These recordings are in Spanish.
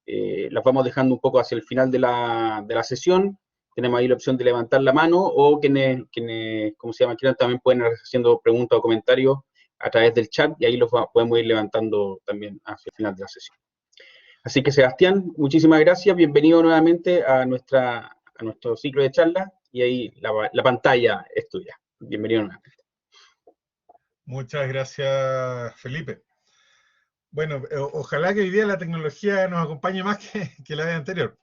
las vamos dejando un poco hacia el final de la sesión. Tenemos ahí la opción de levantar la mano, o quienes ¿cómo se llama? Quieran, también pueden ir haciendo preguntas o comentarios a través del chat, y ahí los podemos ir levantando también hacia el final de la sesión. Así que, Sebastián, muchísimas gracias, bienvenido nuevamente a nuestro ciclo de charlas, y ahí la pantalla es tuya. Bienvenido nuevamente. Muchas gracias, Felipe. Bueno, ojalá que hoy día la tecnología nos acompañe más que la vez anterior.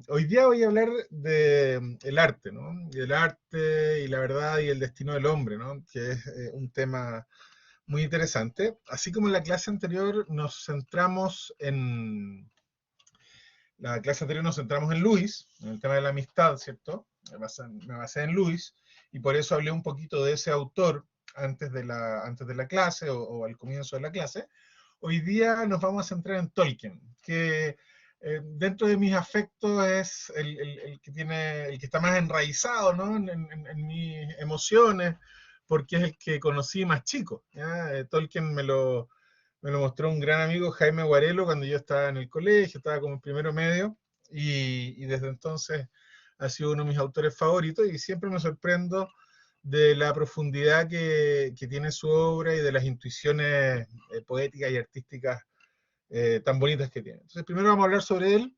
Hoy día voy a hablar del arte, ¿no? El arte y la verdad y el destino del hombre, ¿no? Que es un tema muy interesante. Así como en la clase anterior nos centramos en... La clase anterior nos centramos en Lewis, en el tema de la amistad, ¿cierto? Me basé en Lewis, y por eso hablé un poquito de ese autor antes de la clase o al comienzo de la clase. Hoy día nos vamos a centrar en Tolkien, que dentro de mis afectos es el que está más enraizado, ¿no? en mis emociones, porque es el que conocí más chico, ¿ya? Tolkien me lo mostró un gran amigo, Jaime Guarelo, cuando yo estaba en el colegio, estaba como en primero medio, y desde entonces ha sido uno de mis autores favoritos, y siempre me sorprendo de la profundidad que tiene su obra y de las intuiciones poéticas y artísticas tan bonitas que tiene. Entonces, primero vamos a hablar sobre él,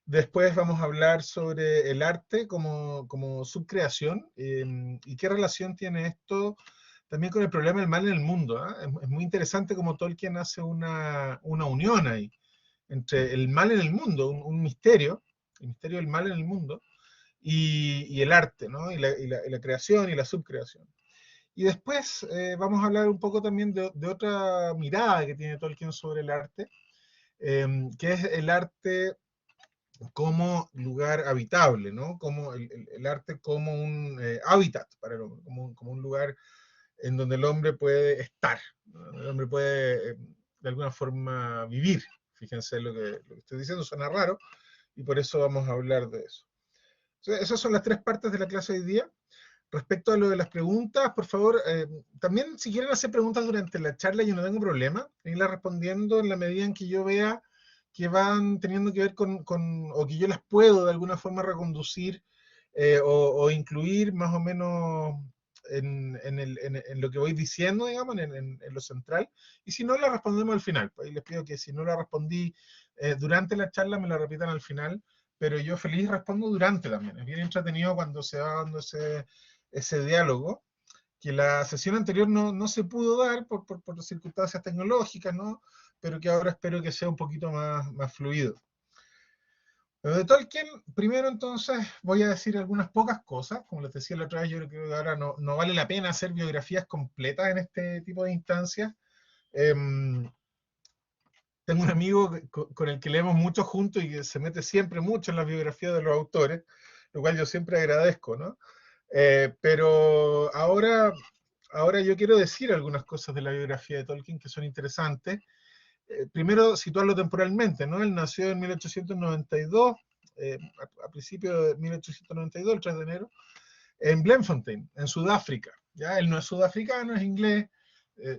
después vamos a hablar sobre el arte como subcreación, y qué relación tiene esto también con el problema del mal en el mundo. Es muy interesante cómo Tolkien hace una unión ahí, entre el mal en el mundo, un misterio, el misterio del mal en el mundo, y el arte, ¿no? y la creación y la subcreación. Y después vamos a hablar un poco también de otra mirada que tiene Tolkien sobre el arte, que es el arte como lugar habitable, ¿no? Como el arte como un hábitat para el hombre, como un lugar en donde el hombre puede estar, ¿no? El hombre puede de alguna forma vivir. Fíjense lo que estoy diciendo, suena raro, y por eso vamos a hablar de eso. Entonces, esas son las tres partes de la clase de hoy día. Respecto a lo de las preguntas, por favor, también si quieren hacer preguntas durante la charla, yo no tengo problema en irlas respondiendo en la medida en que yo vea que van teniendo que ver o que yo las puedo de alguna forma reconducir o incluir más o menos en lo que voy diciendo, digamos, en lo central. Y si no, la respondemos al final. Pues ahí les pido que si no la respondí durante la charla, me la repitan al final, pero yo feliz respondo durante también. Es bien entretenido cuando se va dando ese diálogo, que la sesión anterior no se pudo dar por circunstancias tecnológicas, ¿no? Pero que ahora espero que sea un poquito más fluido. Pero de Tolkien, primero entonces voy a decir algunas pocas cosas. Como les decía la otra vez, yo creo que ahora no vale la pena hacer biografías completas en este tipo de instancias. Tengo un amigo con el que leemos mucho juntos y que se mete siempre mucho en las biografías de los autores, lo cual yo siempre agradezco, ¿no? Pero ahora yo quiero decir algunas cosas de la biografía de Tolkien que son interesantes. Primero, situarlo temporalmente, ¿no? Él nació en 1892, a principios de 1892, el 3 de enero, en Bloemfontein, en Sudáfrica. ¿Ya? Él no es sudafricano, es inglés.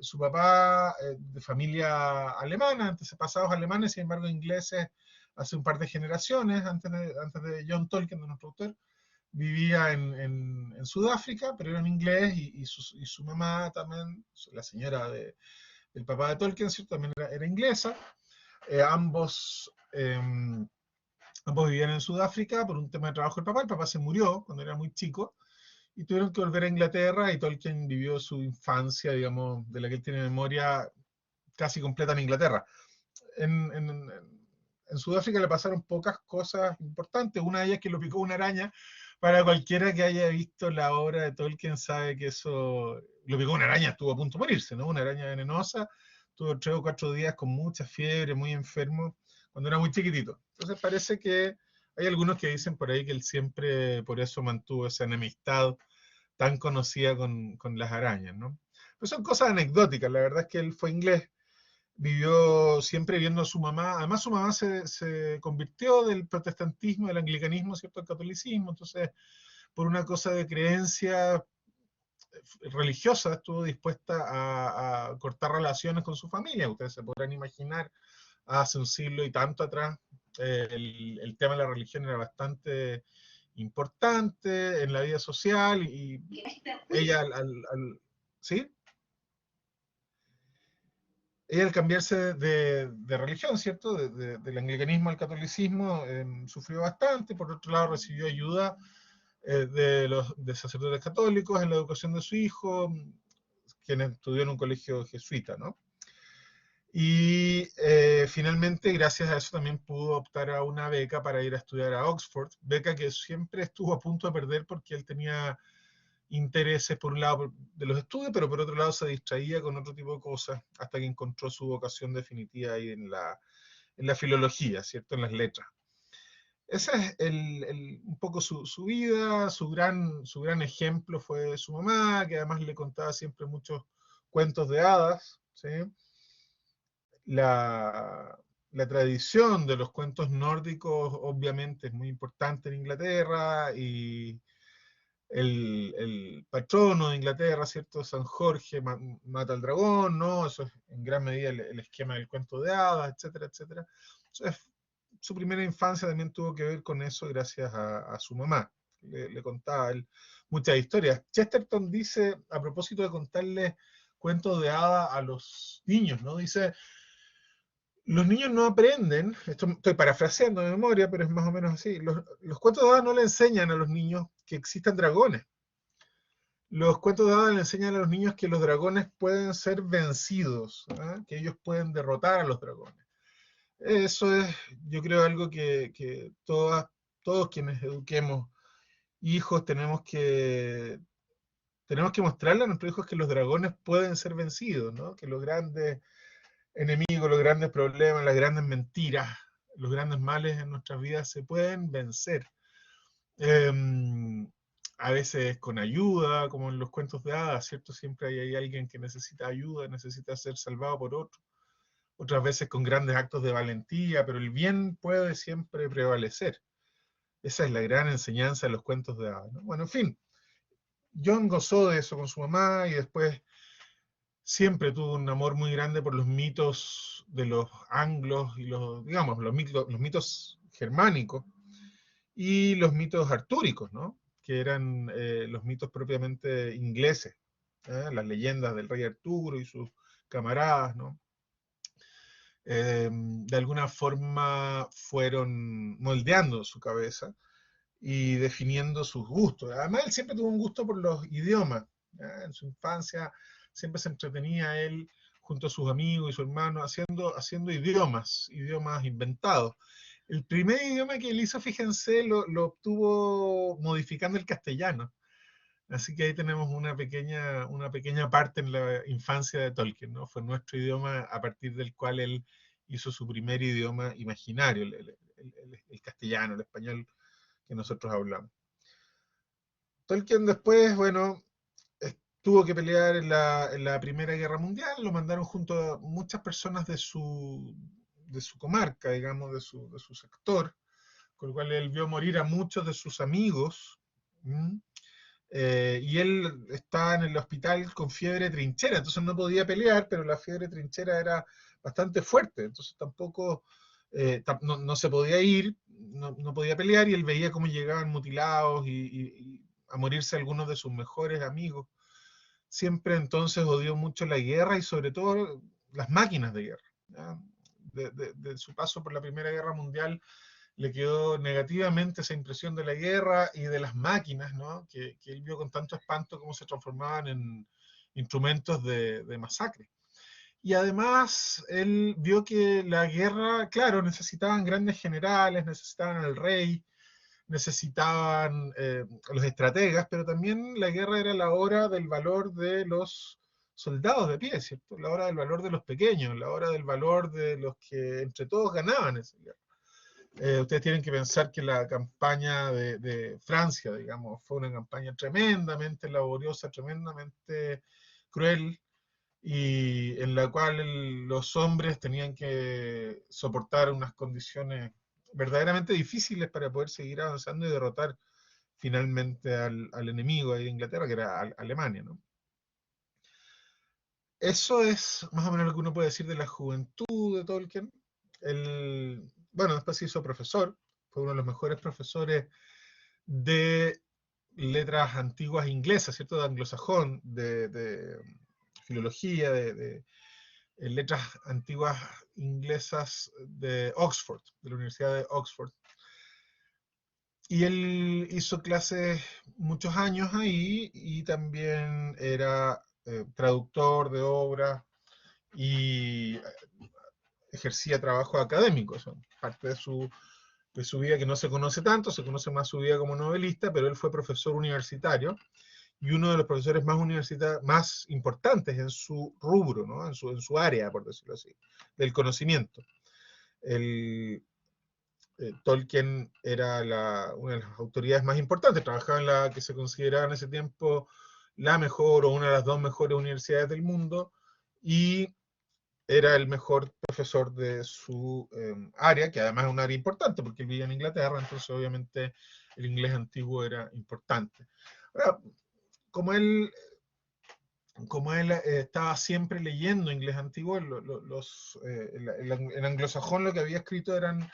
Su papá de familia alemana, antepasados alemanes, sin embargo ingleses hace un par de generaciones, antes de John Tolkien, de nuestro autor, vivía en Sudáfrica, pero era en inglés, y su mamá también, la señora del papá de Tolkien, ¿cierto? También era inglesa. Ambos vivían en Sudáfrica por un tema de trabajo del papá. El papá se murió cuando era muy chico, y tuvieron que volver a Inglaterra, y Tolkien vivió su infancia, digamos, de la que él tiene memoria, casi completa en Inglaterra. En Sudáfrica le pasaron pocas cosas importantes. Una de ellas es que lo picó una araña. Para cualquiera que haya visto la obra de Tolkien sabe que eso, lo picó una araña, estuvo a punto de morirse, ¿no? Una araña venenosa, tuvo 3 o 4 días con mucha fiebre, muy enfermo, cuando era muy chiquitito. Entonces parece que hay algunos que dicen por ahí que él siempre por eso mantuvo esa enemistad tan conocida con las arañas, ¿no? Pero son cosas anecdóticas. La verdad es que él fue inglés, vivió siempre viendo a su mamá. Además, su mamá se convirtió del protestantismo, del anglicanismo, ¿cierto?, al catolicismo. Entonces, por una cosa de creencia religiosa, estuvo dispuesta a cortar relaciones con su familia. Ustedes se podrán imaginar hace un siglo y tanto atrás, el tema de la religión era bastante importante en la vida social y ella ¿sí? Ella al cambiarse de religión, ¿cierto? Del anglicanismo al catolicismo, sufrió bastante, por otro lado recibió ayuda de sacerdotes católicos en la educación de su hijo, quien estudió en un colegio jesuita, ¿no? Y finalmente, gracias a eso, también pudo optar a una beca para ir a estudiar a Oxford, beca que siempre estuvo a punto de perder porque él tenía intereses por un lado de los estudios, pero por otro lado se distraía con otro tipo de cosas hasta que encontró su vocación definitiva ahí en la filología, ¿cierto? En las letras. Ese es un poco su vida, su gran ejemplo fue su mamá, que además le contaba siempre muchos cuentos de hadas, ¿sí? La tradición de los cuentos nórdicos obviamente es muy importante en Inglaterra y el patrono de Inglaterra, ¿cierto? San Jorge mata al dragón, ¿no? Eso es en gran medida el esquema del cuento de hadas, etcétera, etcétera. Entonces, su primera infancia también tuvo que ver con eso gracias a su mamá. Le contaba él muchas historias. Chesterton dice, a propósito de contarle cuentos de hadas a los niños, ¿no? Dice, los niños no aprenden, esto estoy parafraseando de memoria, pero es más o menos así, los cuentos de hadas no le enseñan a los niños que existan dragones. Los cuentos de hadas le enseñan a los niños que los dragones pueden ser vencidos, ¿eh? Que ellos pueden derrotar a los dragones. Eso es, yo creo, algo que todos quienes eduquemos hijos tenemos que mostrarle a nuestros hijos que los dragones pueden ser vencidos, ¿no? Que los grandes enemigos, los grandes problemas, las grandes mentiras, los grandes males en nuestras vidas se pueden vencer. Eh, a veces con ayuda, como en los cuentos de hadas, ¿cierto? Siempre hay alguien que necesita ayuda, necesita ser salvado por otro. Otras veces con grandes actos de valentía, pero el bien puede siempre prevalecer. Esa es la gran enseñanza de los cuentos de hadas, ¿no? Bueno, en fin, John gozó de eso con su mamá y después siempre tuvo un amor muy grande por los mitos de los anglos y digamos, los mitos germánicos y los mitos artúricos, ¿no? Que eran los mitos propiamente ingleses, las leyendas del rey Arturo y sus camaradas, ¿no? De alguna forma fueron moldeando su cabeza y definiendo sus gustos. Además, él siempre tuvo un gusto por los idiomas. ¿Ya? En su infancia siempre se entretenía él junto a sus amigos y su hermano haciendo idiomas inventados. El primer idioma que él hizo, fíjense, lo obtuvo modificando el castellano. Así que ahí tenemos una pequeña parte en la infancia de Tolkien, ¿no? Fue nuestro idioma a partir del cual él hizo su primer idioma imaginario, el castellano, el español que nosotros hablamos. Tolkien después, bueno, tuvo que pelear en la Primera Guerra Mundial, lo mandaron junto a muchas personas de su comarca, digamos, de su sector, con lo cual él vio morir a muchos de sus amigos, y él estaba en el hospital con fiebre trinchera, entonces no podía pelear, pero la fiebre trinchera era bastante fuerte, entonces tampoco, no se podía ir, no podía pelear, y él veía cómo llegaban mutilados y a morirse algunos de sus mejores amigos. Siempre entonces odió mucho la guerra y sobre todo las máquinas de guerra. ¿Ya? De su paso por la Primera Guerra Mundial le quedó negativamente esa impresión de la guerra y de las máquinas, ¿no? Que él vio con tanto espanto cómo se transformaban en instrumentos de masacre. Y además él vio que la guerra, claro, necesitaban grandes generales, necesitaban al rey, necesitaban los estrategas, pero también la guerra era la hora del valor de los soldados de pie, ¿cierto? La hora del valor de los pequeños, la hora del valor de los que entre todos ganaban esa guerra. Ustedes tienen que pensar que la campaña de Francia, digamos, fue una campaña tremendamente laboriosa, tremendamente cruel, y en la cual los hombres tenían que soportar unas condiciones verdaderamente difíciles para poder seguir avanzando y derrotar finalmente al enemigo de Inglaterra, que era Alemania, ¿no? Eso es más o menos lo que uno puede decir de la juventud de Tolkien. bueno, después se hizo profesor, fue uno de los mejores profesores de letras antiguas inglesas, ¿cierto? De anglosajón, de filología, de letras antiguas inglesas de Oxford, de la Universidad de Oxford. Y él hizo clases muchos años ahí y también era traductor de obras y ejercía trabajo académico, eso, parte de su vida que no se conoce tanto, se conoce más su vida como novelista, pero él fue profesor universitario y uno de los profesores más importantes en su rubro, ¿no? en su área, por decirlo así, del conocimiento. Tolkien era una de las autoridades más importantes, trabajaba en la que se consideraba en ese tiempo la mejor o una de las dos mejores universidades del mundo y era el mejor profesor de su área, que además es un área importante porque él vivía en Inglaterra, entonces obviamente el inglés antiguo era importante. Ahora, como él, estaba siempre leyendo inglés antiguo, el anglosajón lo que había escrito eran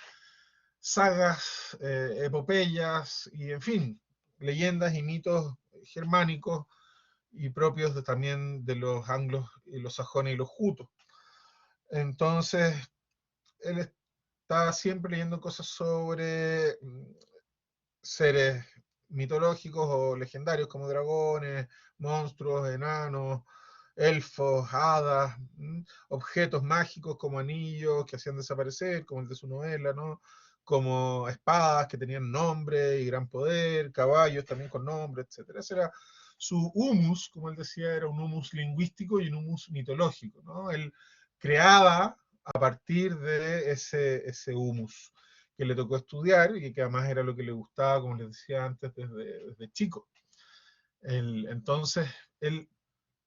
sagas, epopeyas y, en fin, leyendas y mitos germánicos y propios también de los anglos y los sajones y los jutos. Entonces, él estaba siempre leyendo cosas sobre seres mitológicos o legendarios como dragones, monstruos, enanos, elfos, hadas, objetos mágicos como anillos que hacían desaparecer, como el de su novela, ¿no? Como espadas que tenían nombre y gran poder, caballos también con nombre, etc. Ese era su humus, como él decía, era un humus lingüístico y un humus mitológico, ¿no? Él creaba a partir de ese humus que le tocó estudiar y que además era lo que le gustaba, como les decía antes, desde chico. Entonces, él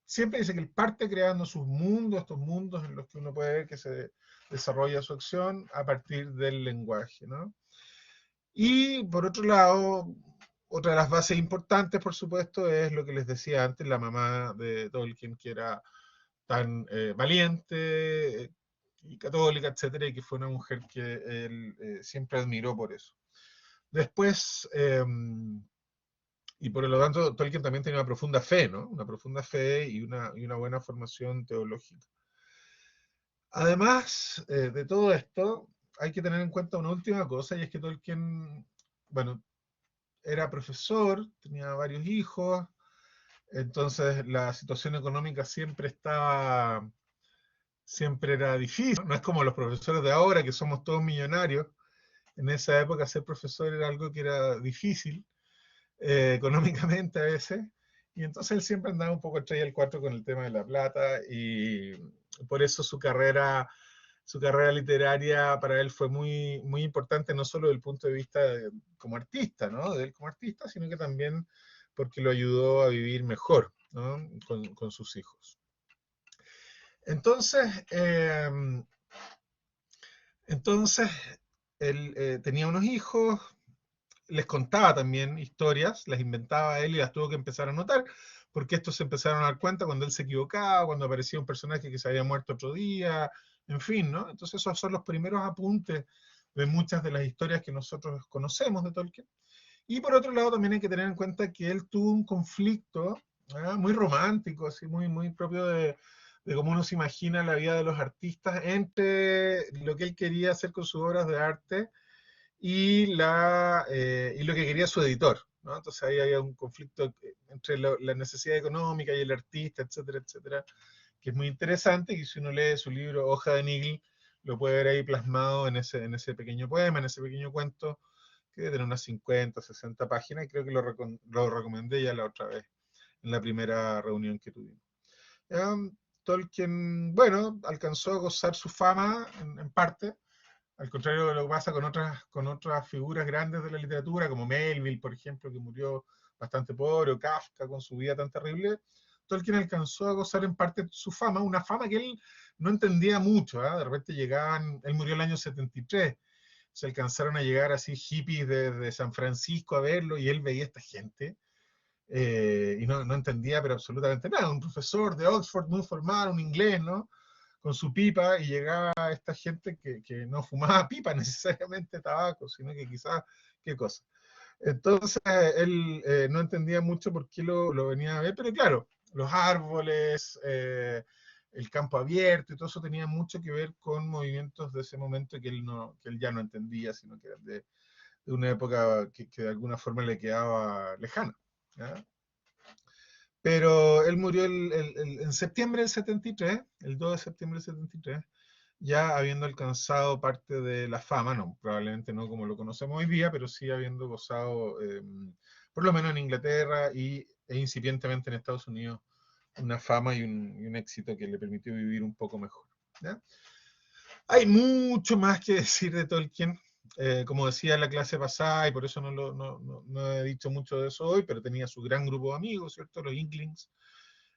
siempre dice que él parte creando sus mundos, estos mundos en los que uno puede ver que se desarrolla su acción a partir del lenguaje, ¿no? Y por otro lado, otra de las bases importantes, por supuesto, es lo que les decía antes, la mamá de Tolkien, que era tan valiente y católica, etcétera, y que fue una mujer que él siempre admiró por eso. Después, y por lo tanto, Tolkien también tenía una profunda fe, ¿no? Una profunda fe y una buena formación teológica. Además de todo esto, hay que tener en cuenta una última cosa, y es que Tolkien, bueno, era profesor, tenía varios hijos, entonces la situación económica siempre era difícil, no es como los profesores de ahora, que somos todos millonarios. En esa época ser profesor era algo que era difícil económicamente a veces, y entonces él siempre andaba un poco al 3 y al 4 con el tema de la plata, y por eso su carrera literaria para él fue muy, muy importante, no solo desde el punto de vista como artista, ¿no? De él como artista, sino que también porque lo ayudó a vivir mejor, ¿no? con sus hijos. Entonces, él tenía unos hijos, les contaba también historias, las inventaba él y las tuvo que empezar a anotar, porque estos se empezaron a dar cuenta cuando él se equivocaba, cuando aparecía un personaje que se había muerto otro día, en fin, ¿no? Entonces esos son los primeros apuntes de muchas de las historias que nosotros conocemos de Tolkien. Y por otro lado también hay que tener en cuenta que él tuvo un conflicto muy romántico, así muy, muy propio de cómo uno se imagina la vida de los artistas entre lo que él quería hacer con sus obras de arte y lo que quería su editor, ¿no? Entonces ahí había un conflicto entre la necesidad económica y el artista, etcétera, etcétera, que es muy interesante, y si uno lee su libro Hoja de Nigel, lo puede ver ahí plasmado en ese pequeño poema, en ese pequeño cuento, que debe tener unas 50, 60 páginas, y creo que lo recomendé ya la otra vez, en la primera reunión que tuvimos. Tolkien, bueno, alcanzó a gozar su fama en parte, al contrario de lo que pasa con otras figuras grandes de la literatura, como Melville, por ejemplo, que murió bastante pobre, o Kafka con su vida tan terrible. Tolkien alcanzó a gozar en parte su fama, una fama que él no entendía mucho. De repente él murió en el año 73, se alcanzaron a llegar así hippies de San Francisco a verlo, y él veía a esta gente, y no entendía pero absolutamente nada. Un profesor de Oxford muy formal, un inglés, ¿no? con su pipa y llegaba esta gente que no fumaba pipa necesariamente tabaco, sino que quizás qué cosa. Entonces él no entendía mucho por qué lo venía a ver, pero claro, los árboles, el campo abierto y todo eso tenía mucho que ver con movimientos de ese momento que él ya no entendía, sino que eran de una época que de alguna forma le quedaba lejana. ¿Ya? Pero él murió en septiembre del 73, el 2 de septiembre del 73, ya habiendo alcanzado parte de la fama, no, probablemente no como lo conocemos hoy día, pero sí habiendo gozado, por lo menos en Inglaterra e incipientemente en Estados Unidos, una fama y un éxito que le permitió vivir un poco mejor. ¿Ya? Hay mucho más que decir de Tolkien. Como decía en la clase pasada, y por eso no he dicho mucho de eso hoy, pero tenía su gran grupo de amigos, ¿cierto? Los Inklings,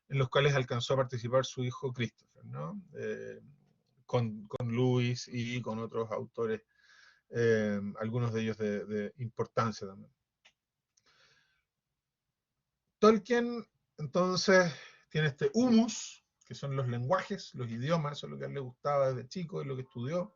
en los cuales alcanzó a participar su hijo Christopher, ¿no? Con Lewis y con otros autores, algunos de ellos de importancia también. Tolkien, entonces, tiene este humus, que son los lenguajes, los idiomas, eso es lo que a él le gustaba desde chico y lo que estudió.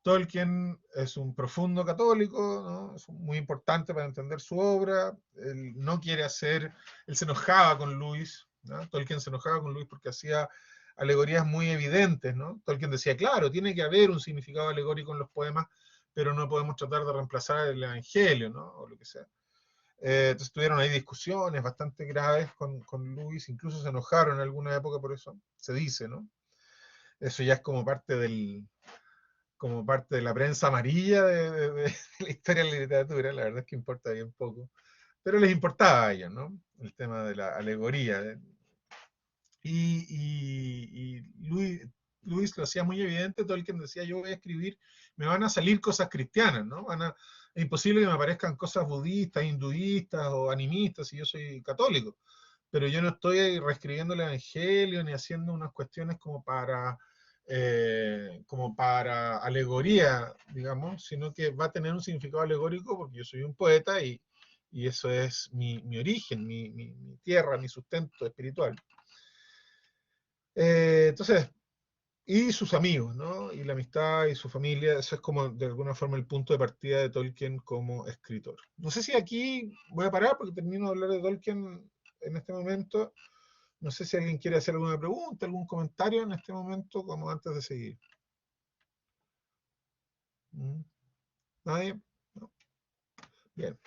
Tolkien es un profundo católico, ¿no? Es muy importante para entender su obra. Él no quiere hacer, él se enojaba con Lewis, ¿no? Tolkien se enojaba con Lewis porque hacía alegorías muy evidentes, ¿no? Tolkien decía, claro, tiene que haber un significado alegórico en los poemas, pero no podemos tratar de reemplazar el Evangelio, ¿no? O lo que sea. Entonces tuvieron ahí discusiones bastante graves con Lewis, incluso se enojaron en alguna época por eso, se dice, ¿no? Eso ya es como parte de la prensa amarilla de la historia de la literatura, la verdad es que importa bien poco, pero les importaba a ellos, ¿no? El tema de la alegoría. Y Luis lo hacía muy evidente, Tolkien decía, yo voy a escribir, me van a salir cosas cristianas, ¿no? Es imposible que me aparezcan cosas budistas, hinduistas o animistas si yo soy católico, pero yo no estoy reescribiendo el Evangelio ni haciendo unas cuestiones como para alegoría, digamos, sino que va a tener un significado alegórico porque yo soy un poeta y eso es mi origen, mi tierra, mi sustento espiritual. Entonces, y sus amigos, ¿no? Y la amistad y su familia, eso es como de alguna forma el punto de partida de Tolkien como escritor. No sé si aquí voy a parar porque termino de hablar de Tolkien en este momento. No sé si alguien quiere hacer alguna pregunta, algún comentario en este momento, como antes de seguir. ¿Nadie? No. Bien.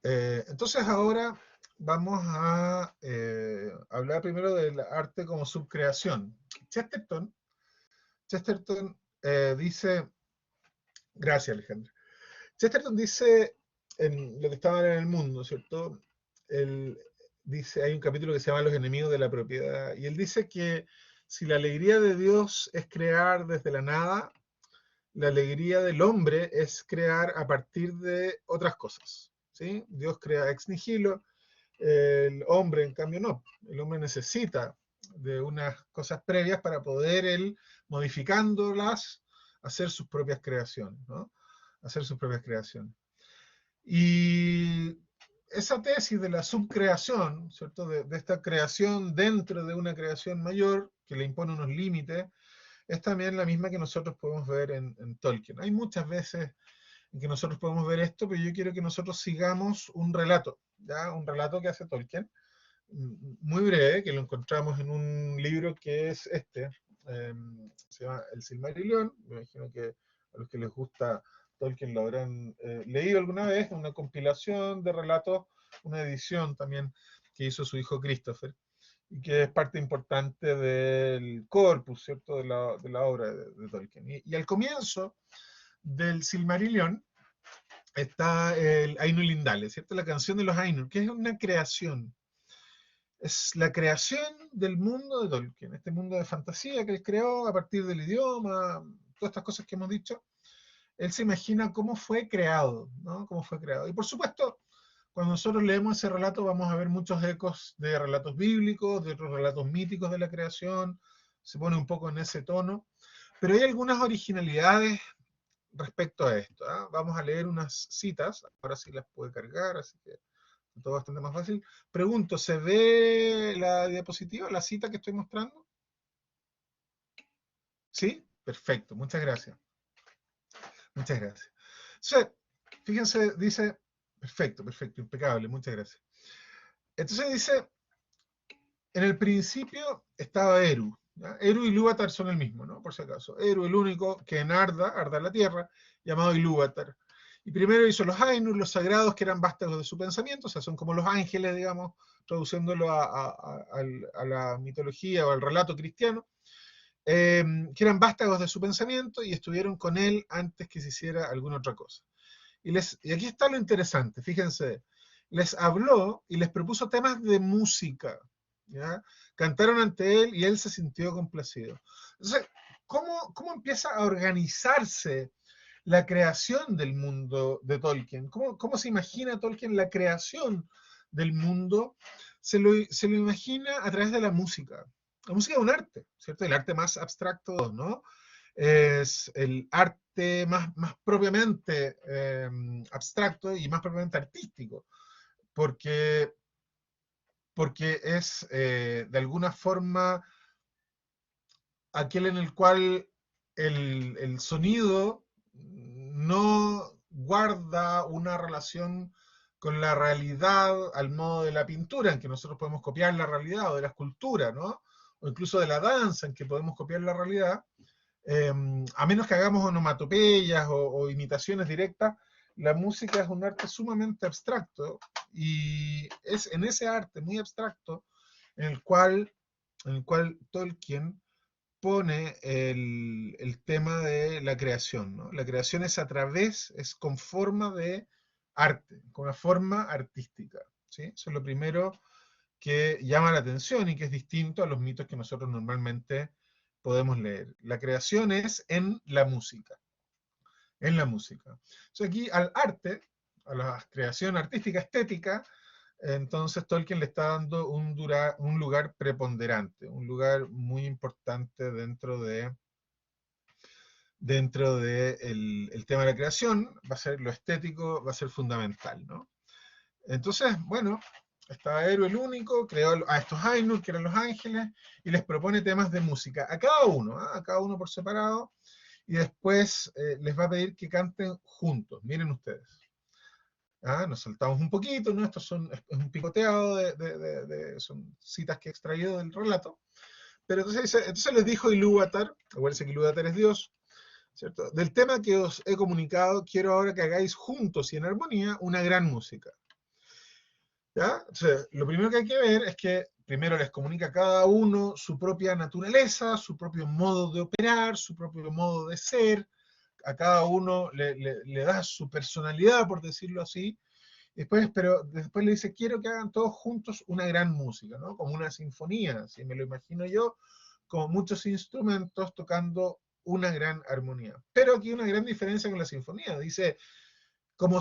Entonces ahora vamos a hablar primero del arte como subcreación. Chesterton dice, gracias Alejandra, Chesterton dice en lo que estaba en el mundo, ¿cierto? Él dice, hay un capítulo que se llama Los enemigos de la propiedad, y él dice que si la alegría de Dios es crear desde la nada, la alegría del hombre es crear a partir de otras cosas, ¿sí? Dios crea ex nihilo, el hombre en cambio no, el hombre necesita de unas cosas previas para poder él, modificándolas, hacer sus propias creaciones, ¿no? Hacer sus propias creaciones. Y esa tesis de la subcreación, ¿cierto? De esta creación dentro de una creación mayor que le impone unos límites, es también la misma que nosotros podemos ver en Tolkien. Hay muchas veces en que nosotros podemos ver esto, pero yo quiero que nosotros sigamos un relato, ¿ya? Un relato que hace Tolkien, muy breve, que lo encontramos en un libro que es se llama El Silmarillion. Me imagino que a los que les gusta Tolkien lo habrán leído alguna vez, una compilación de relatos, una edición también que hizo su hijo Christopher, y que es parte importante del corpus, ¿cierto?, de la obra de Tolkien. Y al comienzo del Silmarillion está el Ainur Lindale, ¿cierto?, la canción de los Ainur, que es una creación. Es la creación del mundo de Tolkien, este mundo de fantasía que él creó a partir del idioma, todas estas cosas que hemos dicho. Él se imagina cómo fue creado, ¿no? Cómo fue creado. Y por supuesto, cuando nosotros leemos ese relato vamos a ver muchos ecos de relatos bíblicos, de otros relatos míticos de la creación, se pone un poco en ese tono, pero hay algunas originalidades respecto a esto, ¿eh? Vamos a leer unas citas, ahora sí las puede cargar, así que todo bastante más fácil. Pregunto, ¿se ve la diapositiva, la cita que estoy mostrando? ¿Sí? Perfecto, muchas gracias. Muchas gracias. Entonces, fíjense, dice, perfecto, perfecto, impecable, muchas gracias. Entonces dice, en el principio estaba Eru. ¿Ya? Eru y Ilúvatar son el mismo, ¿no? Por si acaso. Eru, el único que en Arda la tierra, llamado Ilúvatar. Y primero hizo los Ainur, los sagrados, que eran vástagos de su pensamiento, o sea, son como los ángeles, digamos, traduciéndolo a la mitología o al relato cristiano, que eran vástagos de su pensamiento y estuvieron con él antes que se hiciera alguna otra cosa. Y aquí está lo interesante, fíjense, les habló y les propuso temas de música, ¿ya? Cantaron ante él y él se sintió complacido. Entonces, ¿cómo empieza a organizarse la creación del mundo de Tolkien? ¿Cómo se imagina Tolkien la creación del mundo? Se lo imagina a través de la música. La música es un arte, ¿cierto? El arte más abstracto, ¿no? Es el arte más propiamente abstracto y más propiamente artístico, porque, porque es de alguna forma aquel en el cual el sonido no guarda una relación con la realidad al modo de la pintura, en que nosotros podemos copiar la realidad, o de la escultura, ¿no? O incluso de la danza, en que podemos copiar la realidad, a menos que hagamos onomatopeyas o imitaciones directas, la música es un arte sumamente abstracto y es en ese arte muy abstracto en el cual Tolkien pone el tema de la creación, ¿no? La creación es es con forma de arte, con una forma artística, ¿sí? Eso es lo primero que llama la atención y que es distinto a los mitos que nosotros normalmente podemos leer. La creación es en la música, en la música. Entonces aquí al arte, a la creación artística, estética, entonces Tolkien le está dando un lugar preponderante, un lugar muy importante dentro de el tema de la creación, va a ser lo estético, va a ser fundamental, ¿no? Entonces, bueno, estaba Eru el único, creó a estos Ainur, que eran los ángeles, y les propone temas de música a cada uno, ¿eh? A cada uno por separado, y después les va a pedir que canten juntos. Miren ustedes. ¿Ah? Nos saltamos un poquito, ¿no? Es un picoteado, son citas que he extraído del relato. Pero entonces les dijo Ilúvatar, acuérdense que Ilúvatar es Dios, ¿cierto? Del tema que os he comunicado, quiero ahora que hagáis juntos y en armonía una gran música. ¿Ya? Entonces, lo primero que hay que ver es que primero les comunica a cada uno su propia naturaleza, su propio modo de operar, su propio modo de ser. A cada uno le da su personalidad, por decirlo así. Pero después le dice, quiero que hagan todos juntos una gran música, ¿no? Como una sinfonía, si me lo imagino yo, como muchos instrumentos tocando una gran armonía. Pero aquí una gran diferencia con la sinfonía. Dice, como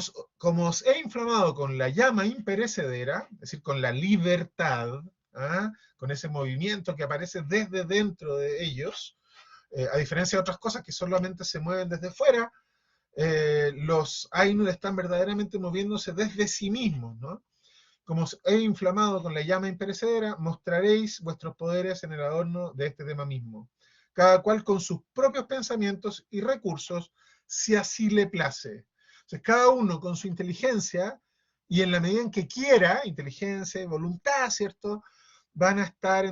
os he inflamado con la llama imperecedera, es decir, con la libertad, ¿ah? Con ese movimiento que aparece desde dentro de ellos, a diferencia de otras cosas que solamente se mueven desde fuera, los Ainur están verdaderamente moviéndose desde sí mismos, ¿no? Como os he inflamado con la llama imperecedera, mostraréis vuestros poderes en el adorno de este tema mismo, cada cual con sus propios pensamientos y recursos, si así le place. Entonces, cada uno con su inteligencia y en la medida en que quiera, inteligencia y voluntad, ¿cierto? Van a estar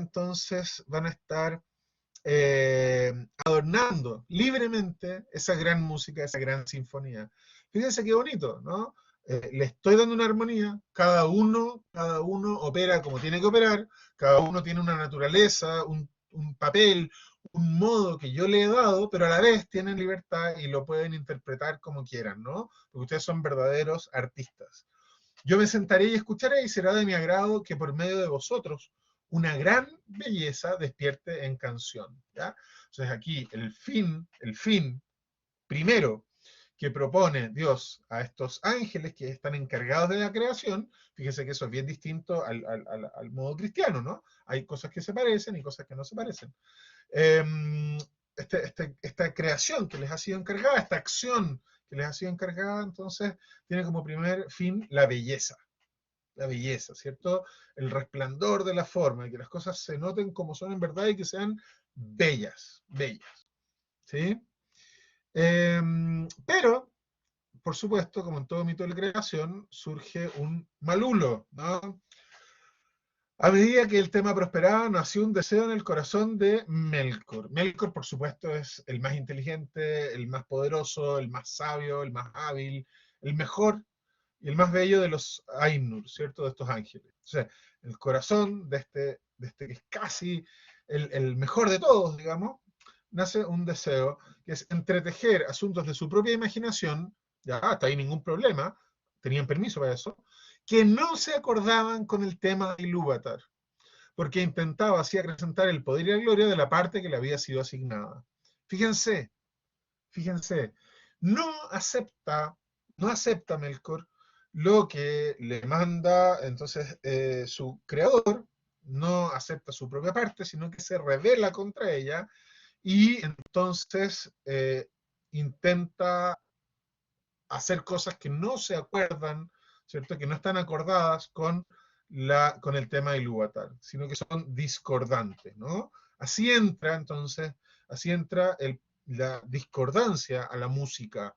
adornando libremente esa gran música, esa gran sinfonía. Fíjense qué bonito, ¿no? Le estoy dando una armonía, cada uno opera como tiene que operar, cada uno tiene una naturaleza, un papel, un modo que yo le he dado, pero a la vez tienen libertad y lo pueden interpretar como quieran, ¿no? Porque ustedes son verdaderos artistas. Yo me sentaré y escucharé y será de mi agrado que por medio de vosotros una gran belleza despierte en canción. ¿Ya? Entonces aquí el fin primero que propone Dios a estos ángeles que están encargados de la creación, fíjese que eso es bien distinto al modo cristiano, ¿no? Hay cosas que se parecen y cosas que no se parecen. Esta creación que les ha sido encargada, esta acción que les ha sido encargada, entonces tiene como primer fin la belleza, ¿cierto? El resplandor de la forma, y que las cosas se noten como son en verdad y que sean bellas, bellas. ¿sí? Pero, por supuesto, como en todo mito de creación, surge un malulo, ¿no? A medida que el tema prosperaba, nació un deseo en el corazón de Melkor. Melkor, por supuesto, es el más inteligente, el más poderoso, el más sabio, el más hábil, el mejor y el más bello de los Ainur, ¿cierto? De estos ángeles. O sea, el corazón de este que es casi el mejor de todos, digamos, nace un deseo que es entretejer asuntos de su propia imaginación, ya, hasta ahí ningún problema, tenían permiso para eso, que no se acordaban con el tema de Ilúvatar, porque intentaba así acrecentar el poder y la gloria de la parte que le había sido asignada. Fíjense, fíjense, no acepta, no acepta Melkor lo que le manda entonces su creador, no acepta su propia parte, sino que se rebela contra ella y entonces intenta hacer cosas que no se acuerdan, ¿cierto? Que no están acordadas con el tema de Ilúvatar, sino que son discordantes, ¿no? Así entra entonces, así entra la discordancia a la música,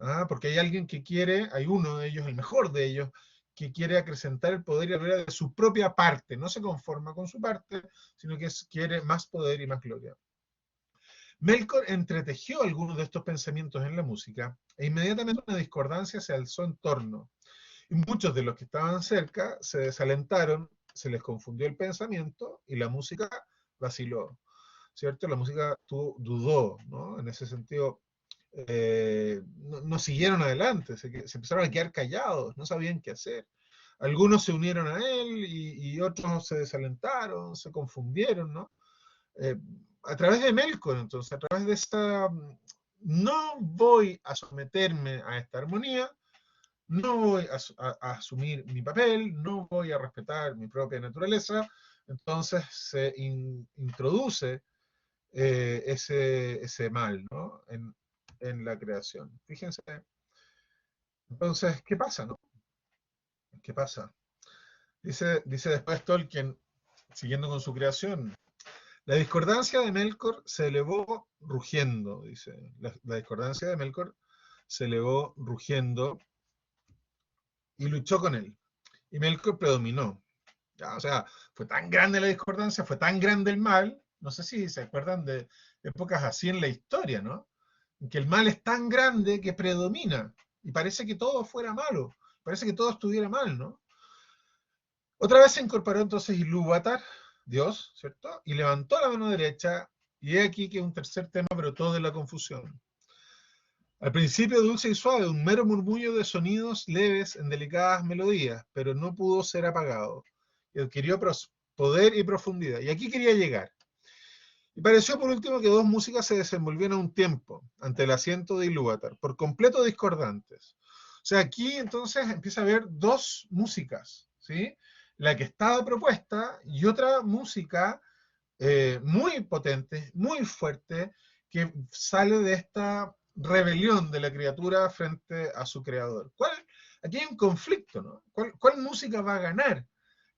¿ah? Porque hay alguien que quiere, hay uno de ellos, el mejor de ellos, que quiere acrecentar el poder y la gloria de su propia parte, no se conforma con su parte, sino que quiere más poder y más gloria. Melkor entretejió algunos de estos pensamientos en la música e inmediatamente una discordancia se alzó en torno. Y muchos de los que estaban cerca se desalentaron, se les confundió el pensamiento y la música vaciló, ¿cierto? La música dudó, ¿no? En ese sentido, no siguieron adelante, se empezaron a quedar callados, no sabían qué hacer. Algunos se unieron a él y otros se desalentaron, se confundieron, ¿no? Eh, a través de Melkor, entonces, a través de esta, no voy a someterme a esta armonía, no voy a asumir mi papel, no voy a respetar mi propia naturaleza, entonces se introduce ese mal, ¿no? En la creación. Fíjense, entonces, ¿qué pasa, no? ¿Qué pasa? Dice después Tolkien, siguiendo con su creación, la discordancia de Melkor se elevó rugiendo, dice. La discordancia de Melkor se elevó rugiendo y luchó con él. Y Melkor predominó. ¿Ya? O sea, fue tan grande la discordancia, fue tan grande el mal, no sé si se acuerdan de épocas así en la historia, ¿no? En que el mal es tan grande que predomina y parece que todo fuera malo, parece que todo estuviera mal, ¿no? Otra vez se incorporó entonces Ilúvatar, Dios, ¿cierto? Y levantó la mano derecha, y he aquí que un tercer tema brotó de la confusión. Al principio dulce y suave, un mero murmullo de sonidos leves en delicadas melodías, pero no pudo ser apagado. Y adquirió poder y profundidad. Y aquí quería llegar. Y pareció por último que dos músicas se desenvolvían a un tiempo ante el asiento de Ilúvatar, por completo discordantes. O sea, aquí entonces empieza a haber dos músicas, ¿sí? La que estaba propuesta y otra música muy potente, muy fuerte, que sale de esta rebelión de la criatura frente a su creador. Aquí hay un conflicto, ¿no? ¿Cuál música va a ganar?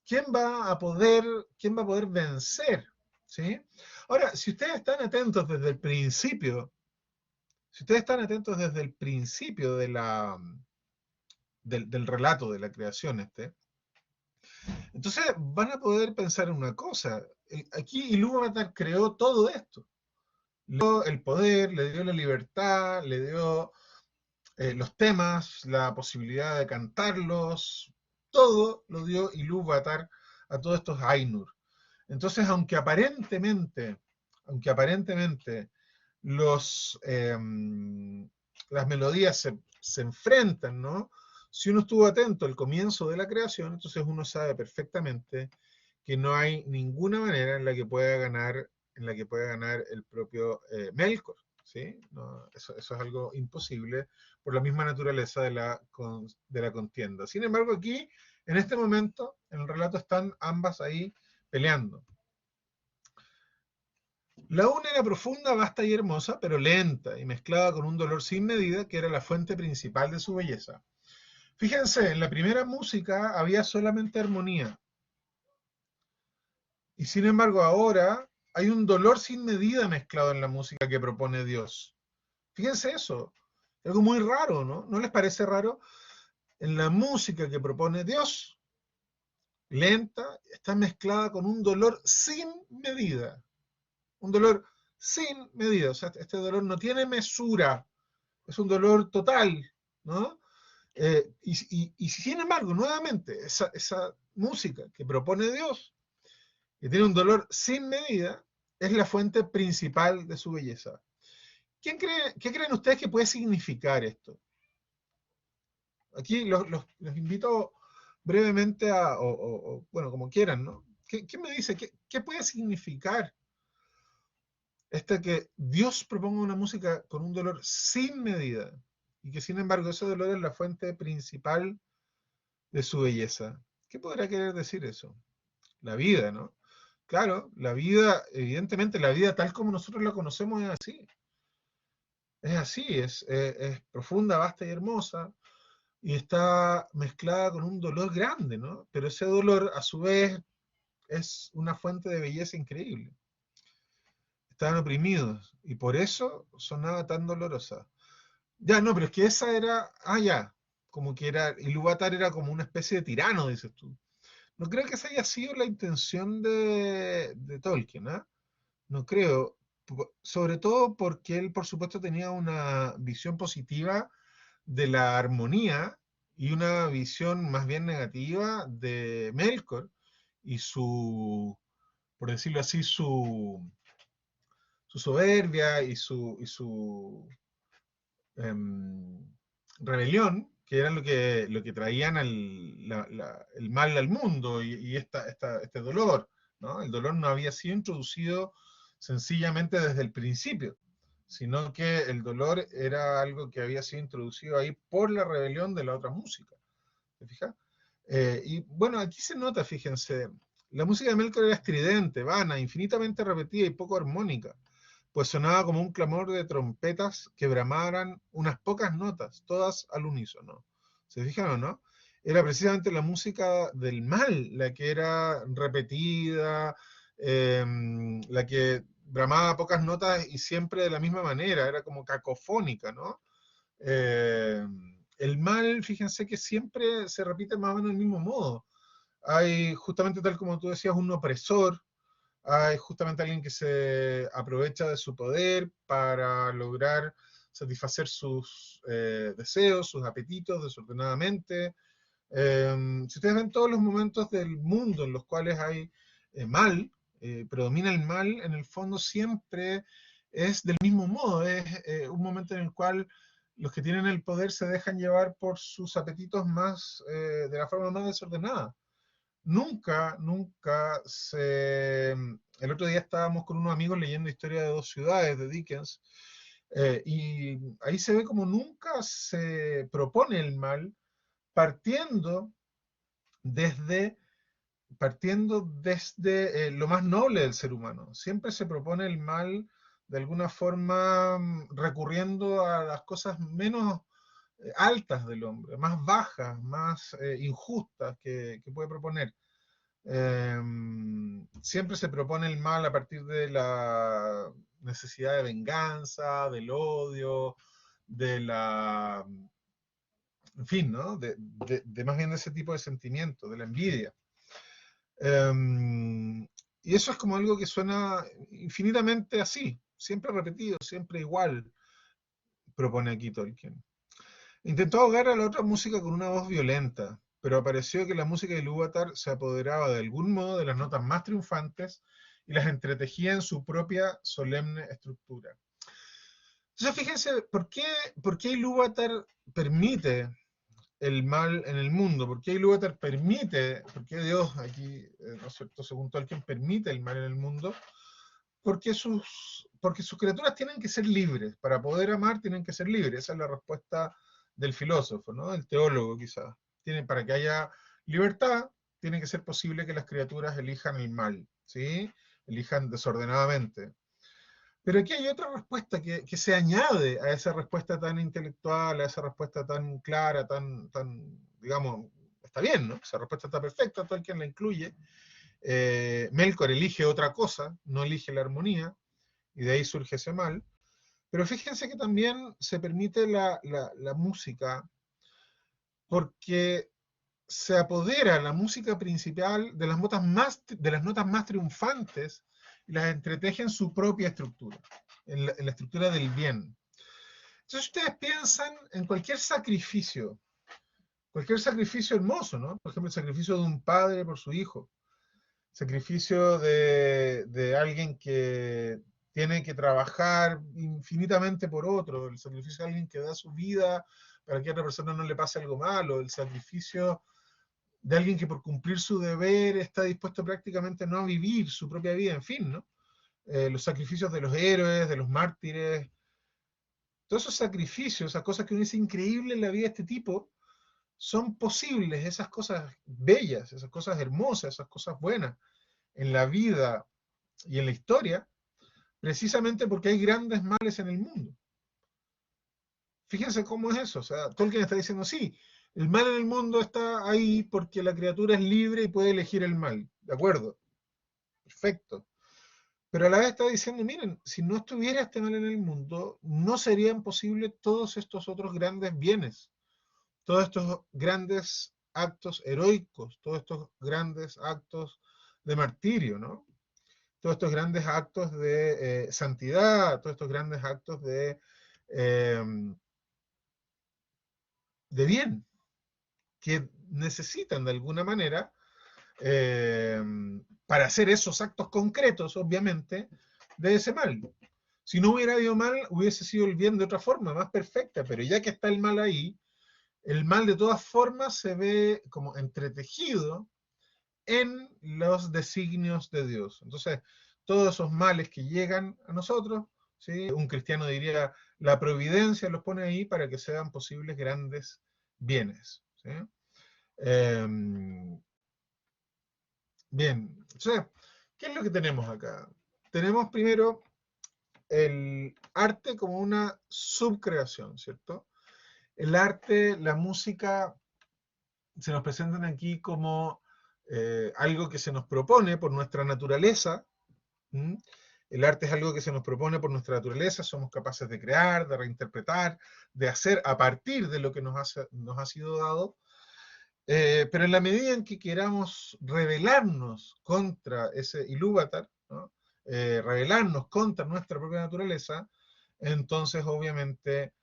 ¿Quién va a poder vencer? ¿Sí? Ahora, si ustedes están atentos desde el principio, si ustedes están atentos desde el principio del relato de la creación, entonces van a poder pensar en una cosa. Aquí Ilúvatar creó todo esto. Le dio el poder, le dio la libertad, le dio los temas, la posibilidad de cantarlos, todo lo dio Ilúvatar a todos estos Ainur. Entonces, aunque aparentemente los, las melodías se enfrentan, ¿no? Si uno estuvo atento al comienzo de la creación, entonces uno sabe perfectamente que no hay ninguna manera en la que pueda ganar el propio Melkor, ¿sí? No, eso es algo imposible por la misma naturaleza de la contienda. Sin embargo, aquí, en este momento, en el relato están ambas ahí peleando. La una era profunda, vasta y hermosa, pero lenta y mezclada con un dolor sin medida que era la fuente principal de su belleza. Fíjense, en la primera música había solamente armonía. Y sin embargo ahora hay un dolor sin medida mezclado en la música que propone Dios. Fíjense eso, algo muy raro, ¿no? ¿No les parece raro? En la música que propone Dios, lenta, está mezclada con un dolor sin medida. Un dolor sin medida. O sea, este dolor no tiene mesura. Es un dolor total, ¿no? Y sin embargo, nuevamente, esa música que propone Dios, que tiene un dolor sin medida, es la fuente principal de su belleza. ¿Qué creen ustedes que puede significar esto? Aquí los invito brevemente bueno, como quieran, ¿no? ¿Qué me dice? ¿Qué puede significar que Dios proponga una música con un dolor sin medida y que sin embargo ese dolor es la fuente principal de su belleza? ¿Qué podrá querer decir eso? La vida, ¿no? Claro, la vida, evidentemente la vida tal como nosotros la conocemos es así. Es así, es profunda, vasta y hermosa, y está mezclada con un dolor grande, ¿no? Pero ese dolor, a su vez, es una fuente de belleza increíble. Estaban oprimidos, y por eso sonaba tan dolorosa. Ya, no, pero es que esa era, ya, como que era, Ilúvatar era como una especie de tirano, dices tú. No creo que esa haya sido la intención de Tolkien, ¿eh? No creo, sobre todo porque él, por supuesto, tenía una visión positiva de la armonía y una visión más bien negativa de Melkor y por decirlo así, su soberbia y su em, rebelión, que era lo que traían el mal al mundo y este dolor, ¿no? El dolor no había sido introducido sencillamente desde el principio, sino que el dolor era algo que había sido introducido ahí por la rebelión de la otra música. ¿Se fija? Y bueno, aquí se nota, fíjense, la música de Melkor era estridente, vana, infinitamente repetida y poco armónica, pues sonaba como un clamor de trompetas que bramaran unas pocas notas, todas al unísono. ¿Se fijan o no? Era precisamente la música del mal la que era repetida, la que bramaba pocas notas y siempre de la misma manera, era como cacofónica, ¿no? El mal, fíjense que siempre se repite más o menos del mismo modo. Hay, justamente tal como tú decías, un opresor, hay justamente alguien que se aprovecha de su poder para lograr satisfacer sus deseos, sus apetitos desordenadamente. Si ustedes ven todos los momentos del mundo en los cuales hay mal, predomina el mal, en el fondo siempre es del mismo modo, es un momento en el cual los que tienen el poder se dejan llevar por sus apetitos más, de la forma más desordenada. Nunca, nunca El otro día estábamos con unos amigos leyendo Historia de dos ciudades de Dickens, y ahí se ve como nunca se propone el mal partiendo desde, partiendo desde lo más noble del ser humano. Siempre se propone el mal de alguna forma recurriendo a las cosas menos altas del hombre, más bajas, más injustas que puede proponer. Siempre se propone el mal a partir de la necesidad de venganza, del odio, de la, en fin, ¿no? De más bien de ese tipo de sentimiento, de la envidia. Y eso es como algo que suena infinitamente así, siempre repetido, siempre igual, propone aquí Tolkien. Intentó ahogar a la otra música con una voz violenta, pero apareció que la música de Ilúvatar se apoderaba de algún modo de las notas más triunfantes y las entretejía en su propia solemne estructura. Entonces fíjense, ¿por qué Ilúvatar permite el mal en el mundo? ¿Por qué Ilúvatar permite, por qué Dios aquí, ¿no es cierto?, según Tolkien, permite el mal en el mundo? Porque sus criaturas tienen que ser libres. Para poder amar tienen que ser libres. Esa es la respuesta del filósofo, ¿no? Del teólogo, quizás. Para que haya libertad, tiene que ser posible que las criaturas elijan el mal, ¿sí? Elijan desordenadamente. Pero aquí hay otra respuesta que se añade a esa respuesta tan intelectual, a esa respuesta tan clara, tan, digamos, está bien, ¿no? Esa respuesta está perfecta, Tolkien la incluye. Melkor elige otra cosa, no elige la armonía, y de ahí surge ese mal. Pero fíjense que también se permite la música porque se apodera la música principal de las notas más triunfantes y las entreteje en su propia estructura, en la estructura del bien. Entonces ustedes piensan en cualquier sacrificio hermoso, ¿no? Por ejemplo, el sacrificio de un padre por su hijo, sacrificio de alguien que tiene que trabajar infinitamente por otro, el sacrificio de alguien que da su vida para que a otra persona no le pase algo malo, el sacrificio de alguien que por cumplir su deber está dispuesto prácticamente no a vivir su propia vida, en fin, ¿no? Los sacrificios de los héroes, de los mártires, todos esos sacrificios, esas cosas que uno dice increíble en la vida de este tipo, son posibles, esas cosas bellas, esas cosas hermosas, esas cosas buenas en la vida y en la historia, precisamente porque hay grandes males en el mundo. Fíjense cómo es eso, o sea, Tolkien está diciendo, sí, el mal en el mundo está ahí porque la criatura es libre y puede elegir el mal, ¿de acuerdo? Perfecto. Pero a la vez está diciendo, miren, si no estuviera este mal en el mundo, no serían posibles todos estos otros grandes bienes, todos estos grandes actos heroicos, todos estos grandes actos de martirio, ¿no? Todos estos grandes actos de santidad, todos estos grandes actos eh, de bien, que necesitan de alguna manera, para hacer esos actos concretos, obviamente, de ese mal. Si no hubiera habido mal, hubiese sido el bien de otra forma, más perfecta, pero ya que está el mal ahí, el mal de todas formas se ve como entretejido en los designios de Dios. Entonces, todos esos males que llegan a nosotros, ¿sí? Un cristiano diría, la providencia los pone ahí para que sean posibles grandes bienes. ¿Sí? Eh, bien, entonces, ¿qué es lo que tenemos acá? Tenemos primero el arte como una subcreación, ¿cierto? El arte, la música, se nos presentan aquí como algo que se nos propone por nuestra naturaleza. ¿Mm? El arte es algo que se nos propone por nuestra naturaleza, somos capaces de crear, de reinterpretar, de hacer a partir de lo que nos ha sido dado, pero en la medida en que queramos rebelarnos contra ese Ilúvatar, ¿no? Rebelarnos contra nuestra propia naturaleza, entonces obviamente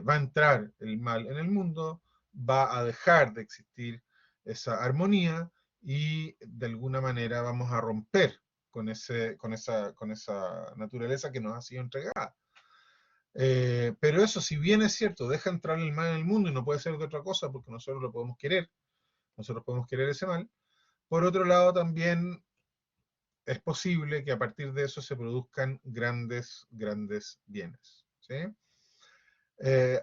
va a entrar el mal en el mundo, va a dejar de existir esa armonía y de alguna manera vamos a romper con esa naturaleza que nos ha sido entregada. Pero eso, si bien es cierto, deja entrar el mal en el mundo y no puede ser de otra cosa porque nosotros lo podemos querer, nosotros podemos querer ese mal. Por otro lado, también es posible que a partir de eso se produzcan grandes, grandes bienes. ¿Sí?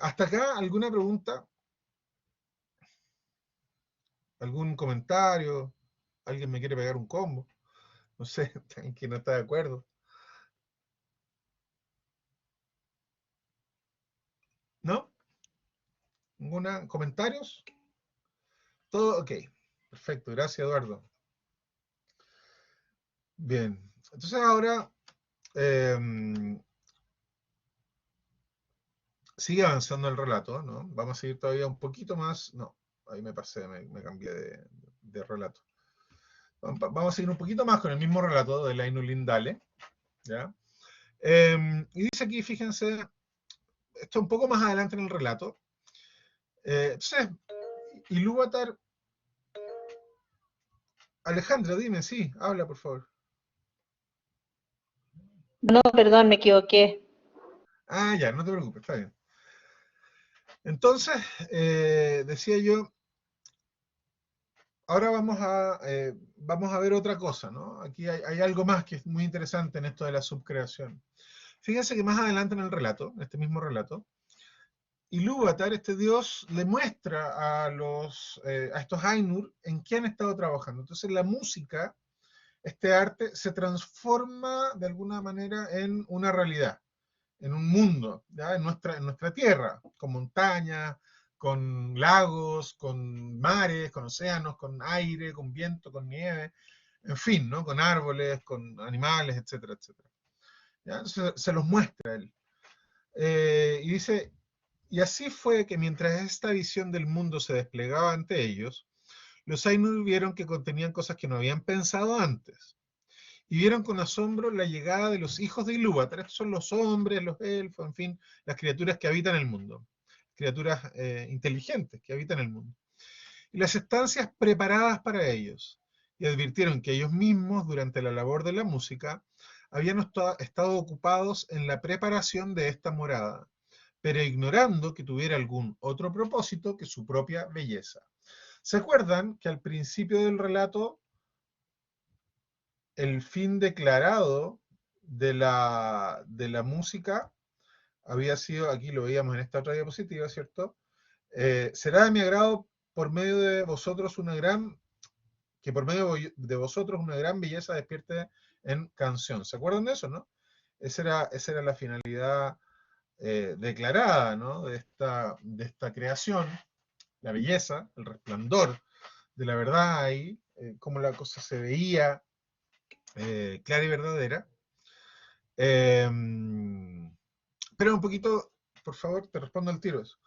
¿Hasta acá alguna pregunta? ¿Algún comentario? ¿Alguien me quiere pegar un combo? No sé, ¿quién no está de acuerdo? ¿No? ¿Ninguna? ¿Comentarios? Todo ok. Perfecto, gracias Eduardo. Bien, entonces ahora sigue avanzando el relato, ¿no? Vamos a seguir todavía un poquito más. No, ahí me pasé, me cambié de relato. Vamos a seguir un poquito más con el mismo relato de Ainul Lindale, ¿ya? Y dice aquí, fíjense, esto un poco más adelante en el relato. Entonces, Ilúvatar. Alejandra, dime, sí, habla por favor. No, perdón, me equivoqué. Ah, ya, no te preocupes, está bien. Entonces, decía yo, ahora vamos a ver otra cosa, ¿no? Aquí hay algo más que es muy interesante en esto de la subcreación. Fíjense que más adelante en el relato, en este mismo relato, Ilúvatar, este dios, le muestra a estos Ainur en qué han estado trabajando. Entonces la música, este arte, se transforma de alguna manera en una realidad, en un mundo, ¿ya? En nuestra tierra, con montañas, con lagos, con mares, con océanos, con aire, con viento, con nieve. en fin, ¿no? Con árboles, con animales, etcétera, etcétera. ¿Ya? Se los muestra él. Y dice, y así fue que mientras esta visión del mundo se desplegaba ante ellos, los Ainur vieron que contenían cosas que no habían pensado antes. Y vieron con asombro la llegada de los hijos de Ilúvatar. Estos son los hombres, los elfos, en fin, las criaturas que habitan el mundo. Criaturas inteligentes que habitan el mundo. Y las estancias preparadas para ellos. Y advirtieron que ellos mismos, durante la labor de la música, habían estado ocupados en la preparación de esta morada, pero ignorando que tuviera algún otro propósito que su propia belleza. ¿Se acuerdan que al principio del relato el fin declarado de la música había sido, aquí lo veíamos en esta otra diapositiva, ¿cierto? Será de mi agrado por medio de vosotros que por medio de vosotros una gran belleza despierte en canción. ¿Se acuerdan de eso, no? Esa era la finalidad declarada, ¿no? de esta creación, la belleza, el resplandor de la verdad ahí, cómo la cosa se veía clara y verdadera. Pero un poquito, por favor, te respondo al tiro eso.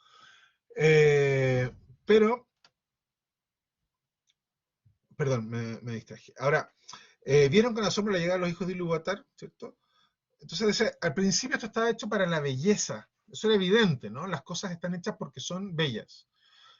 Perdón, me distraje. Ahora, vieron con asombro la llegada de los hijos de Ilúvatar, ¿cierto? Entonces, al principio esto estaba hecho para la belleza. Eso era evidente, ¿no? Las cosas están hechas porque son bellas.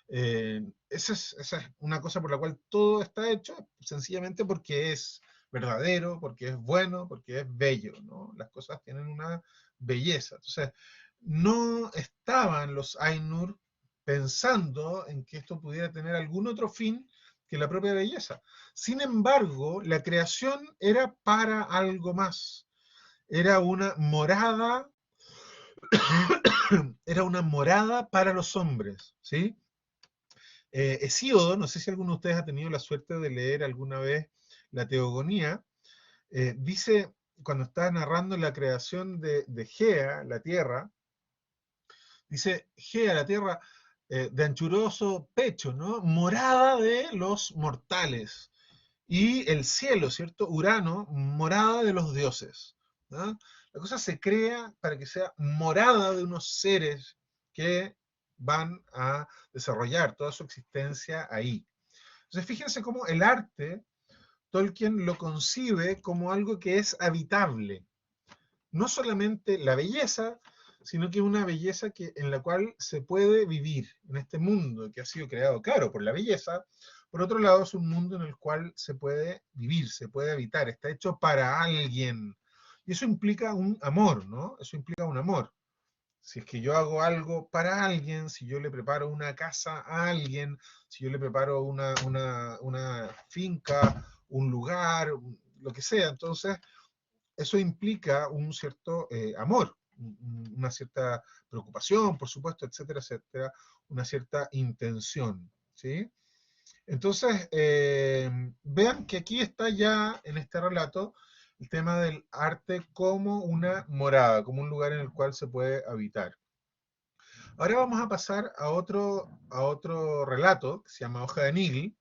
Esa es una cosa por la cual todo está hecho, sencillamente porque es verdadero, porque es bueno, porque es bello, ¿no? Las cosas tienen una belleza. Entonces, no estaban los Ainur pensando en que esto pudiera tener algún otro fin que la propia belleza. Sin embargo, la creación era para algo más. Era una morada, era una morada para los hombres, ¿sí? Hesíodo, no sé si alguno de ustedes ha tenido la suerte de leer alguna vez la Teogonía, dice, cuando está narrando la creación de Gea, la tierra, dice, Gea, la tierra, de anchuroso pecho, ¿no? Morada de los mortales. Y el cielo, ¿cierto? Urano, morada de los dioses, ¿no? La cosa se crea para que sea morada de unos seres que van a desarrollar toda su existencia ahí. Entonces, fíjense cómo el arte, Tolkien lo concibe como algo que es habitable. No solamente la belleza, sino que una belleza en la cual se puede vivir en este mundo que ha sido creado, claro, por la belleza. Por otro lado, es un mundo en el cual se puede vivir, se puede habitar, está hecho para alguien. Y eso implica un amor, ¿no? Eso implica un amor. Si es que yo hago algo para alguien, si yo le preparo una casa a alguien, si yo le preparo una finca, un lugar, lo que sea, entonces eso implica un cierto amor, una cierta preocupación, por supuesto, etcétera, etcétera, una cierta intención, ¿sí? Entonces, vean que aquí está ya en este relato el tema del arte como una morada, como un lugar en el cual se puede habitar. Ahora vamos a pasar a otro relato que se llama Hoja de Nigel.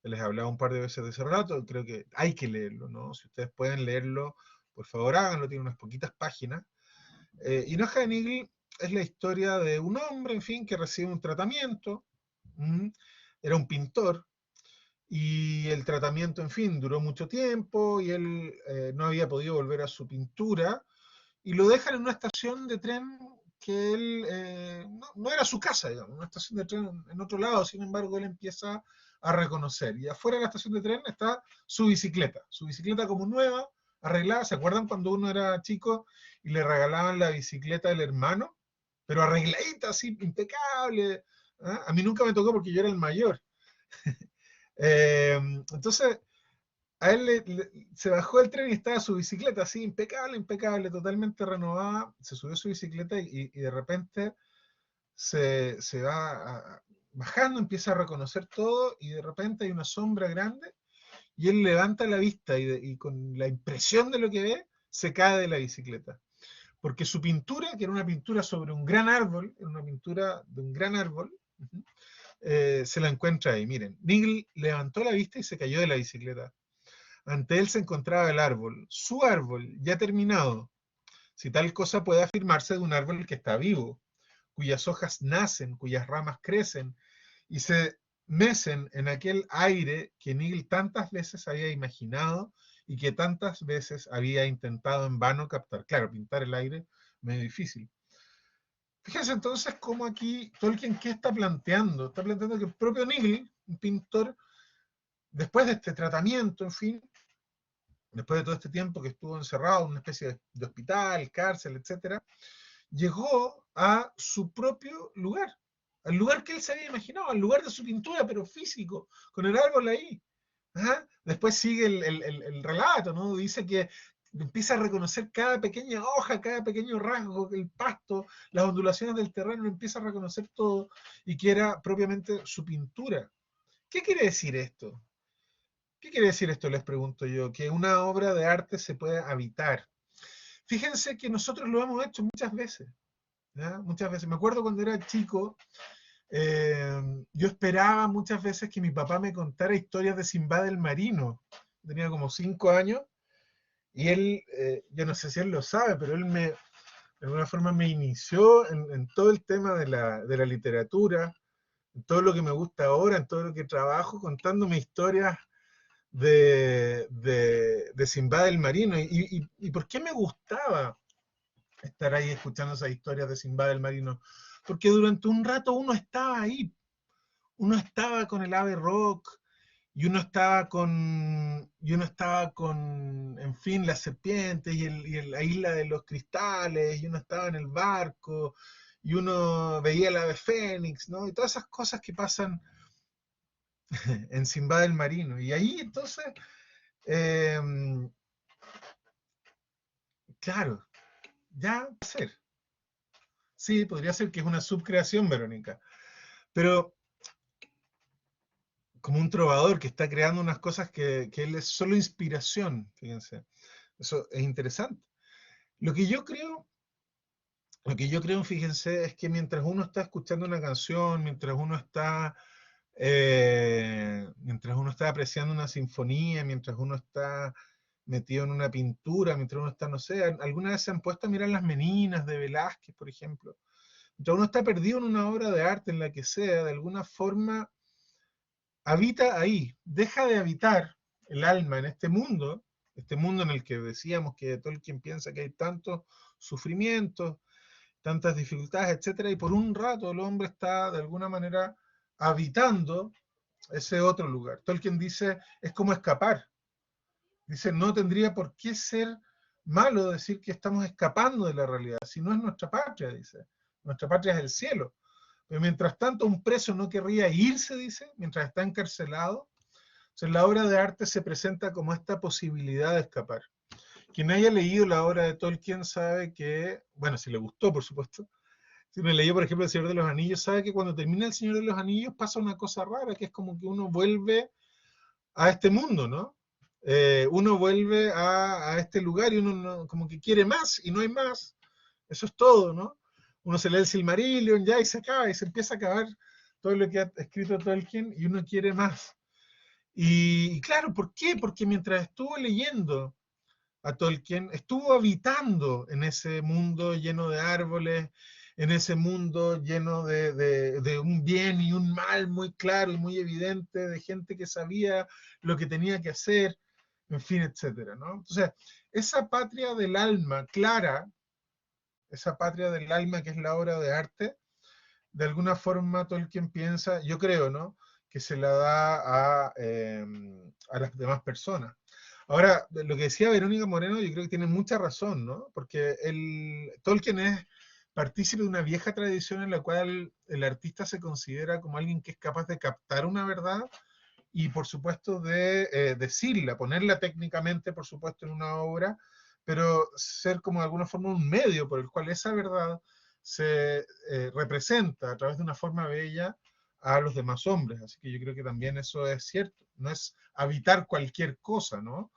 Les he hablado un par de veces de ese relato, creo que hay que leerlo, ¿no? Si ustedes pueden leerlo, por favor háganlo, tiene unas poquitas páginas. Y en Hoja de Nigel es la historia de un hombre, en fin, que recibe un tratamiento. Era un pintor, y el tratamiento, en fin, duró mucho tiempo, y él no había podido volver a su pintura, y lo dejan en una estación de tren que él no era su casa, digamos, una estación de tren en otro lado. Sin embargo, él empieza a reconocer, y afuera de la estación de tren está su bicicleta como nueva, arreglada. ¿Se acuerdan cuando uno era chico y le regalaban la bicicleta del hermano? Pero arregladita, así, impecable. ¿Ah? A mí nunca me tocó porque yo era el mayor. Entonces, a él se bajó del tren y estaba su bicicleta así, impecable, impecable, totalmente renovada. Se subió a su bicicleta y de repente se va bajando, empieza a reconocer todo, y de repente hay una sombra grande y él levanta la vista y con la impresión de lo que ve, se cae de la bicicleta. Porque su pintura, que era una pintura sobre un gran árbol, era una pintura de un gran árbol, se la encuentra ahí. Miren, Nigel levantó la vista y se cayó de la bicicleta. Ante él se encontraba el árbol, su árbol, ya terminado. Si tal cosa puede afirmarse de un árbol que está vivo, cuyas hojas nacen, cuyas ramas crecen y se mecen en aquel aire que Nigel tantas veces había imaginado y que tantas veces había intentado en vano captar. Claro, pintar el aire medio difícil. Fíjense entonces cómo aquí Tolkien, ¿qué está planteando? Está planteando que el propio Nigel, un pintor, después de este tratamiento, en fin, después de todo este tiempo que estuvo encerrado en una especie de hospital, cárcel, etcétera, llegó a su propio lugar, al lugar que él se había imaginado, al lugar de su pintura, pero físico, con el árbol ahí. ¿Ah? Después sigue el relato, ¿no? Dice que empieza a reconocer cada pequeña hoja, cada pequeño rasgo, el pasto, las ondulaciones del terreno, empieza a reconocer todo, y que era propiamente su pintura. ¿Qué quiere decir esto? ¿Qué quiere decir esto, les pregunto yo? Que una obra de arte se puede habitar. Fíjense que nosotros lo hemos hecho muchas veces. ¿Ya? Muchas veces. Me acuerdo cuando era chico, yo esperaba muchas veces que mi papá me contara historias de Sinbad el Marino. Tenía como 5 años y él, yo no sé si él lo sabe, pero él de alguna forma me inició en todo el tema de la literatura, en todo lo que me gusta ahora, en todo lo que trabajo, contándome historias de Sinbad el Marino. ¿Y por qué me gustaba estar ahí escuchando esas historias de Sinbad el Marino? Porque durante un rato uno estaba ahí, uno estaba con el ave rock, y uno estaba con, en fin, las serpientes y la isla de los cristales, y uno estaba en el barco, y uno veía el ave fénix, ¿no? Y todas esas cosas que pasan en Sinbad el Marino. Y ahí entonces, eh, claro, ya puede ser. Sí, podría ser que es una subcreación, Verónica. Pero como un trovador que está creando unas cosas que él es solo inspiración, fíjense. Eso es interesante. Lo que yo creo, fíjense, es que mientras uno está escuchando una canción, mientras uno está apreciando una sinfonía, mientras uno está metido en una pintura, mientras uno está, no sé, alguna vez se han puesto a mirar las Meninas de Velázquez, por ejemplo. Mientras uno está perdido en una obra de arte, en la que sea, de alguna forma habita ahí, deja de habitar el alma en este mundo en el que decíamos que Tolkien piensa que hay tantos sufrimientos, tantas dificultades, etcétera, y por un rato el hombre está de alguna manera habitando ese otro lugar. Tolkien dice, es como escapar. Dice, no tendría por qué ser malo decir que estamos escapando de la realidad, si no es nuestra patria, dice. Nuestra patria es el cielo. Pero mientras tanto, un preso no querría irse, dice, mientras está encarcelado. Entonces, la obra de arte se presenta como esta posibilidad de escapar. Quien haya leído la obra de Tolkien sabe que, bueno, si le gustó, por supuesto, si uno leyó, por ejemplo, El Señor de los Anillos, sabe que cuando termina El Señor de los Anillos pasa una cosa rara, que es como que uno vuelve a este mundo, ¿no? Uno vuelve a este lugar y uno como que quiere más y no hay más. Eso es todo, ¿no? Uno se lee el Silmarillion ya y se acaba, y se empieza a acabar todo lo que ha escrito Tolkien y uno quiere más. Y claro, ¿por qué? Porque mientras estuvo leyendo a Tolkien, estuvo habitando en ese mundo lleno de árboles, en ese mundo lleno de un bien y un mal muy claro y muy evidente, de gente que sabía lo que tenía que hacer, en fin, etcétera, ¿no? Entonces, esa patria del alma clara, esa patria del alma que es la obra de arte, de alguna forma Tolkien piensa, yo creo, ¿no?, que se la da a las demás personas. Ahora, lo que decía Verónica Moreno, yo creo que tiene mucha razón, ¿no? Porque Tolkien es partícipe de una vieja tradición en la cual el artista se considera como alguien que es capaz de captar una verdad y, por supuesto, de decirla, ponerla técnicamente, por supuesto, en una obra, pero ser como de alguna forma un medio por el cual esa verdad se representa a través de una forma bella a los demás hombres. Así que yo creo que también eso es cierto. No es habitar cualquier cosa, ¿no?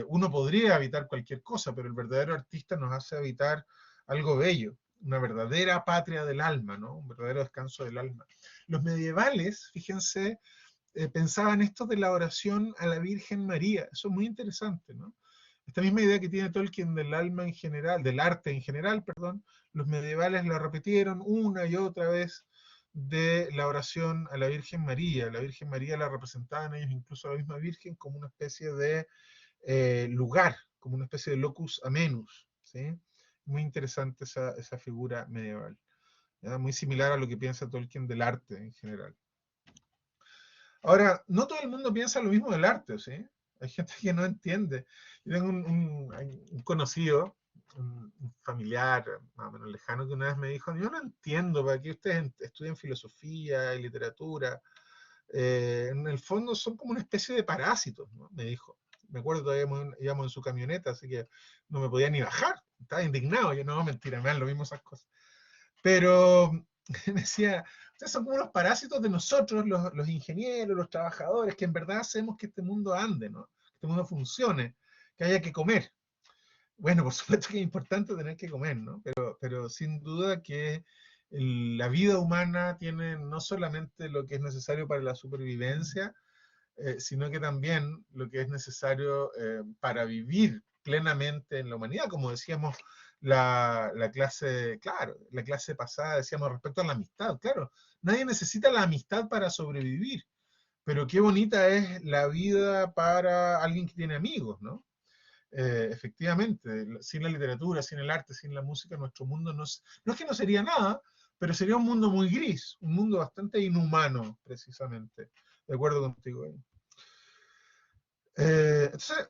Uno podría habitar cualquier cosa, pero el verdadero artista nos hace habitar algo bello, una verdadera patria del alma, ¿no? Un verdadero descanso del alma. Los medievales, fíjense, pensaba en esto de la oración a la Virgen María. Eso es muy interesante, ¿no? Esta misma idea que tiene Tolkien del alma en general, del arte en general, perdón, los medievales la repitieron una y otra vez de la oración a la Virgen María. La Virgen María la representaban ellos, incluso a la misma Virgen, como una especie de lugar, como una especie de locus amenus, ¿sí? Muy interesante esa figura medieval, ¿ya? Muy similar a lo que piensa Tolkien del arte en general. Ahora, no todo el mundo piensa lo mismo del arte, ¿sí? Hay gente que no entiende. Yo tengo un conocido, un familiar más o menos lejano, que una vez me dijo, yo no entiendo, ¿para qué ustedes estudian filosofía y literatura? En el fondo son como una especie de parásitos, ¿no? Me dijo. Me acuerdo todavía íbamos en su camioneta, así que no me podía ni bajar. Estaba indignado. Yo, no, mentira, me dan lo mismo esas cosas. Pero me decía, ustedes son como los parásitos de nosotros, los ingenieros, los trabajadores, que en verdad hacemos que este mundo ande, ¿no? Que este mundo funcione, que haya que comer. Bueno, por supuesto que es importante tener que comer, ¿no? Pero sin duda que la vida humana tiene no solamente lo que es necesario para la supervivencia, sino que también lo que es necesario para vivir plenamente en la humanidad, como decíamos la clase, claro, la clase pasada decíamos respecto a la amistad, claro, nadie necesita la amistad para sobrevivir, pero qué bonita es la vida para alguien que tiene amigos, ¿no? Efectivamente, sin la literatura, sin el arte, sin la música, nuestro mundo no es que no sería nada, pero sería un mundo muy gris, un mundo bastante inhumano, precisamente. De acuerdo contigo. Entonces,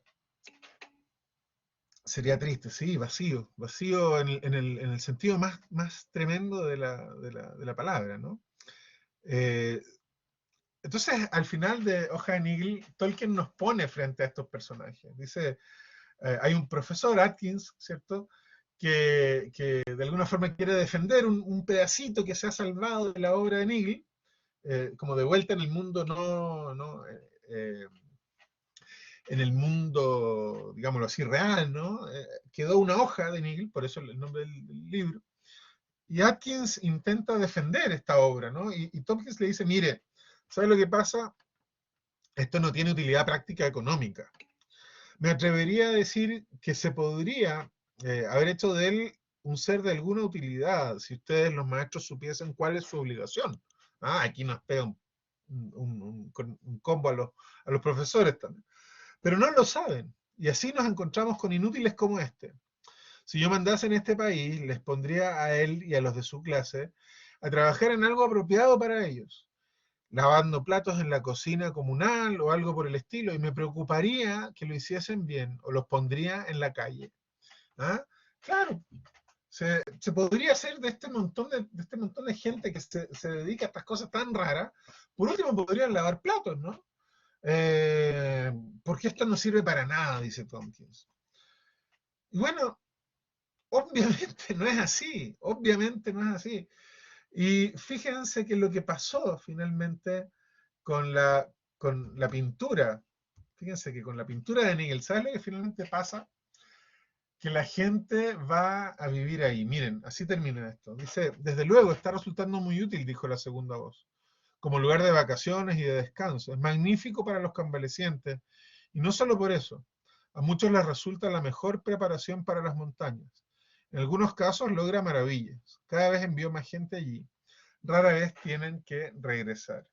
sería triste, sí, vacío, vacío en el sentido más tremendo de la palabra, ¿no? Eh, entonces, al final de Hoja de Nigel, Tolkien nos pone frente a estos personajes. Dice, hay un profesor, Atkins, ¿cierto?, que de alguna forma quiere defender un pedacito que se ha salvado de la obra de Nigel, como de vuelta en el mundo en el mundo, digámoslo así, real, ¿no? Quedó una hoja de Nigel, por eso el nombre del libro, y Atkins intenta defender esta obra, ¿no? Y Tompkins le dice, mire, ¿sabe lo que pasa? Esto no tiene utilidad práctica económica. Me atrevería a decir que se podría haber hecho de él un ser de alguna utilidad, si ustedes los maestros supiesen cuál es su obligación. Aquí nos pega un combo a los profesores también. Pero no lo saben. Y así nos encontramos con inútiles como este. Si yo mandase en este país, les pondría a él y a los de su clase a trabajar en algo apropiado para ellos, lavando platos en la cocina comunal o algo por el estilo, y me preocuparía que lo hiciesen bien, o los pondría en la calle. ¿Ah? Claro, se podría hacer de este montón de gente que se dedica a estas cosas tan raras, por último podrían lavar platos, ¿no? Porque esto no sirve para nada, dice Tompkins. Y bueno, obviamente no es así, obviamente no es así. Y fíjense que lo que pasó finalmente con la pintura, fíjense que con la pintura de Nigel, ¿sabes lo que finalmente pasa? Que la gente va a vivir ahí. Miren, así termina esto. Dice, desde luego está resultando muy útil, dijo la segunda voz, como lugar de vacaciones y de descanso. Es magnífico para los convalecientes. Y no solo por eso. A muchos les resulta la mejor preparación para las montañas. En algunos casos logra maravillas. Cada vez envió más gente allí. Rara vez tienen que regresar.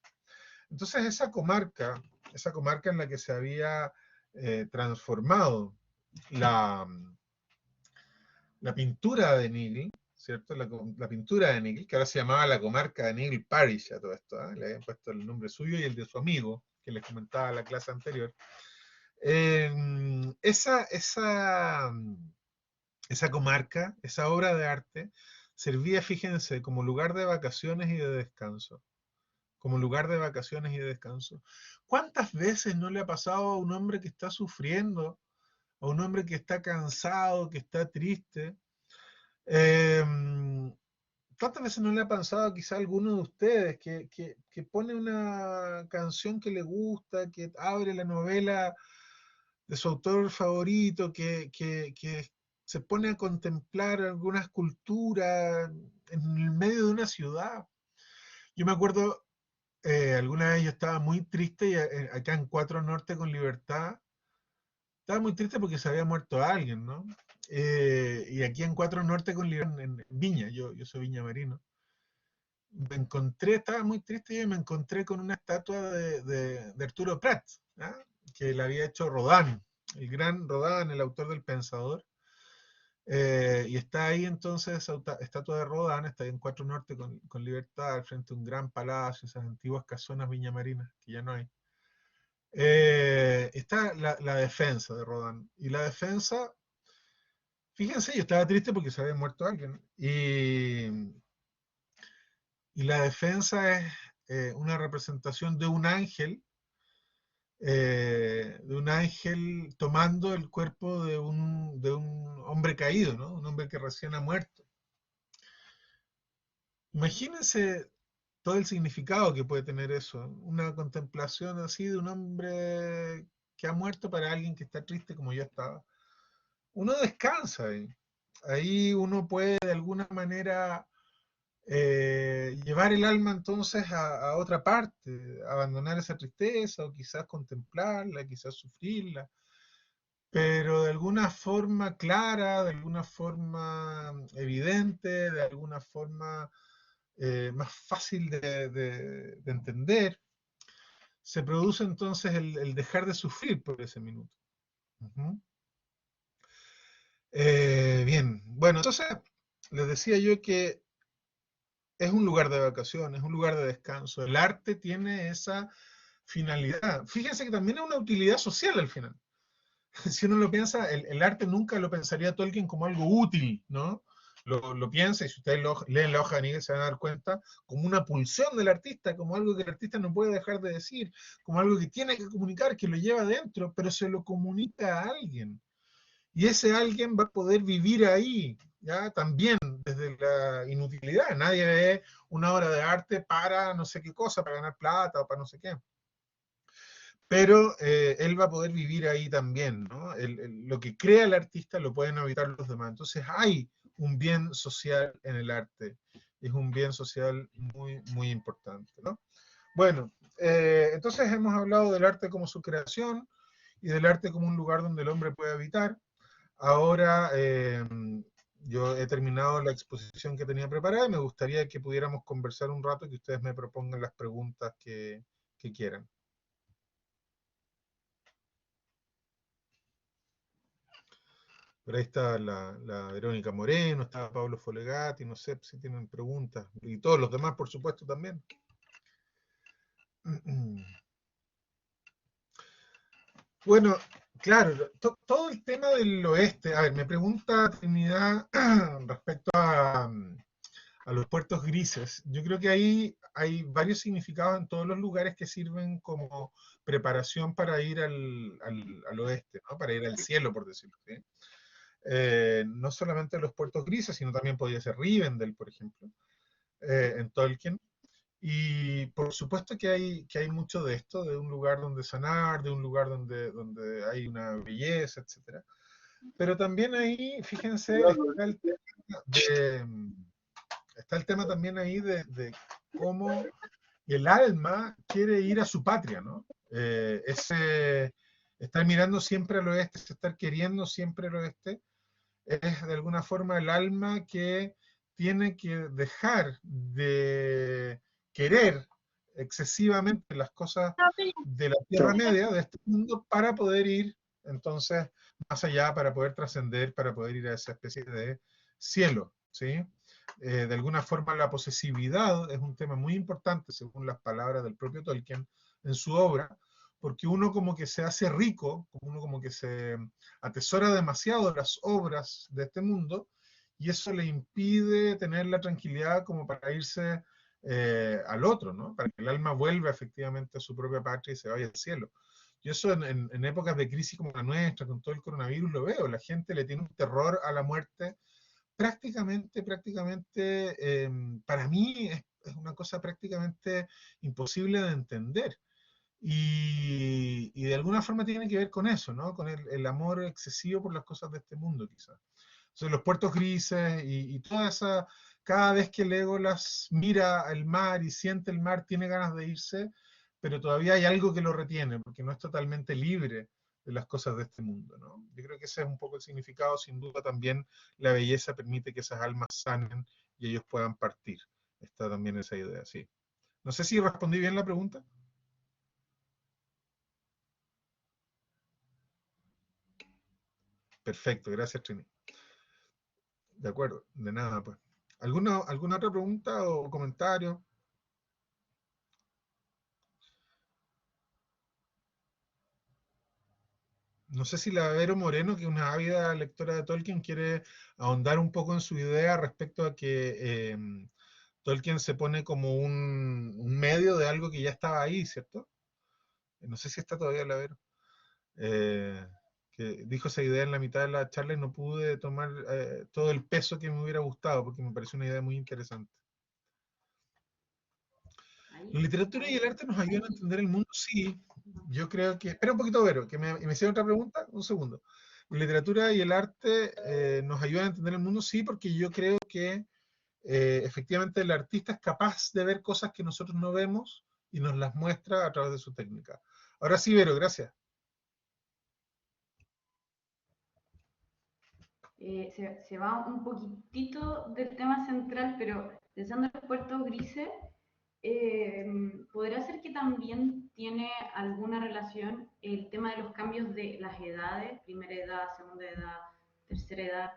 Entonces esa comarca en la que se había transformado la pintura de Nigel, ¿cierto? La pintura de Nigel, que ahora se llamaba la comarca de Nigel Parish a todo esto, ¿eh? Le habían puesto el nombre suyo y el de su amigo, que les comentaba en la clase anterior. Esa comarca, esa obra de arte, servía, fíjense, como lugar de vacaciones y de descanso. Como lugar de vacaciones y de descanso. ¿Cuántas veces no le ha pasado a un hombre que está sufriendo, a un hombre que está cansado, que está triste? Eh, ¿Cuántas veces no le ha pasado quizá a alguno de ustedes que pone una canción que le gusta, que abre la novela de su autor favorito, que se pone a contemplar alguna escultura en el medio de una ciudad? Yo me acuerdo alguna vez yo estaba muy triste y acá en 4 Norte con Libertad, estaba muy triste porque se había muerto alguien, ¿no? Y aquí en 4 Norte con Libertad, en Viña, yo soy viñamarino, me encontré, estaba muy triste y me encontré con una estatua de Arturo Prat, ¿ah? Que la había hecho Rodin, el gran Rodin, el autor del Pensador. Y está ahí entonces esa estatua de Rodin, está ahí en 4 Norte con Libertad, al frente de un gran palacio, esas antiguas casonas viñamarinas que ya no hay. Está la defensa de Rodin. Y la defensa, fíjense, yo estaba triste porque se había muerto alguien. Y la defensa es una representación de un ángel tomando el cuerpo de un hombre caído, ¿no? Un hombre que recién ha muerto. Imagínense todo el significado que puede tener eso, una contemplación así de un hombre que ha muerto para alguien que está triste como yo estaba. Uno descansa ahí. Ahí uno puede de alguna manera llevar el alma entonces a otra parte, abandonar esa tristeza o quizás contemplarla, quizás sufrirla, pero de alguna forma clara, de alguna forma evidente, de alguna forma más fácil de entender, se produce entonces el dejar de sufrir por ese minuto. Uh-huh. Bien, bueno, entonces les decía yo que es un lugar de vacaciones, es un lugar de descanso. El arte tiene esa finalidad. Fíjense que también es una utilidad social al final. Si uno lo piensa, el arte nunca lo pensaría Tolkien como algo útil, ¿no? Lo piensa, y si ustedes leen la hoja de Nigel se van a dar cuenta, como una pulsión del artista, como algo que el artista no puede dejar de decir, como algo que tiene que comunicar, que lo lleva adentro, pero se lo comunica a alguien. Y ese alguien va a poder vivir ahí, ¿ya? También desde la inutilidad. Nadie ve una obra de arte para no sé qué cosa, para ganar plata o para no sé qué. Pero él va a poder vivir ahí también, ¿no? Lo que crea el artista lo pueden habitar los demás. Entonces hay un bien social en el arte. Es un bien social muy, muy importante, ¿no? Bueno, entonces hemos hablado del arte como su creación y del arte como un lugar donde el hombre puede habitar. Ahora yo he terminado la exposición que tenía preparada y me gustaría que pudiéramos conversar un rato y que ustedes me propongan las preguntas que quieran. Por ahí está la Verónica Moreno, está Pablo Folegati, no sé si tienen preguntas. Y todos los demás, por supuesto, también. Bueno, claro, todo el tema del oeste. A ver, me pregunta Trinidad respecto a los puertos grises. Yo creo que ahí hay varios significados en todos los lugares que sirven como preparación para ir al oeste, ¿no? Para ir al cielo, por decirlo así. No solamente los puertos grises, sino también podría ser Rivendell, por ejemplo, en Tolkien. Y por supuesto que hay mucho de esto, de un lugar donde sanar, de un lugar donde hay una belleza, etc. Pero también ahí, fíjense, está el tema también ahí de cómo el alma quiere ir a su patria, ¿no? Estar mirando siempre al oeste, estar queriendo siempre al oeste, es de alguna forma el alma que tiene que dejar de querer excesivamente las cosas de la Tierra Media, de este mundo, para poder ir entonces más allá, para poder trascender, para poder ir a esa especie de cielo, ¿sí? De alguna forma la posesividad es un tema muy importante, según las palabras del propio Tolkien en su obra, porque uno como que se hace rico, uno como que se atesora demasiado las obras de este mundo, y eso le impide tener la tranquilidad como para irse al otro, ¿no? Para que el alma vuelva efectivamente a su propia patria y se vaya al cielo. Y eso en épocas de crisis como la nuestra, con todo el coronavirus, lo veo. La gente le tiene un terror a la muerte prácticamente, para mí es una cosa prácticamente imposible de entender. Y de alguna forma tiene que ver con eso, ¿no? Con el amor excesivo por las cosas de este mundo, quizás. Entonces, los puertos grises y toda esa cada vez que Legolas mira el mar y siente el mar, tiene ganas de irse, pero todavía hay algo que lo retiene, porque no es totalmente libre de las cosas de este mundo, ¿no? Yo creo que ese es un poco el significado. Sin duda también la belleza permite que esas almas sanen y ellos puedan partir. Está también esa idea, sí. No sé si respondí bien la pregunta. Perfecto, gracias, Trini. De acuerdo, de nada, pues. ¿Alguna otra pregunta o comentario? No sé si la Vero Moreno, que es una ávida lectora de Tolkien, quiere ahondar un poco en su idea respecto a que Tolkien se pone como un medio de algo que ya estaba ahí, ¿cierto? No sé si está todavía la Vero. Que dijo esa idea en la mitad de la charla y no pude tomar todo el peso que me hubiera gustado, porque me pareció una idea muy interesante. La literatura y el arte nos ayudan a entender el mundo, sí. Yo creo que... Espera un poquito, Vero, que me hicieron otra pregunta. Un segundo. La literatura y el arte nos ayudan a entender el mundo, sí, porque yo creo que efectivamente el artista es capaz de ver cosas que nosotros no vemos y nos las muestra a través de su técnica. Ahora sí, Vero, gracias. Se va un poquitito del tema central, pero pensando en los puertos grises, ¿podrá ser que también tiene alguna relación el tema de los cambios de las edades, primera edad, segunda edad, tercera edad?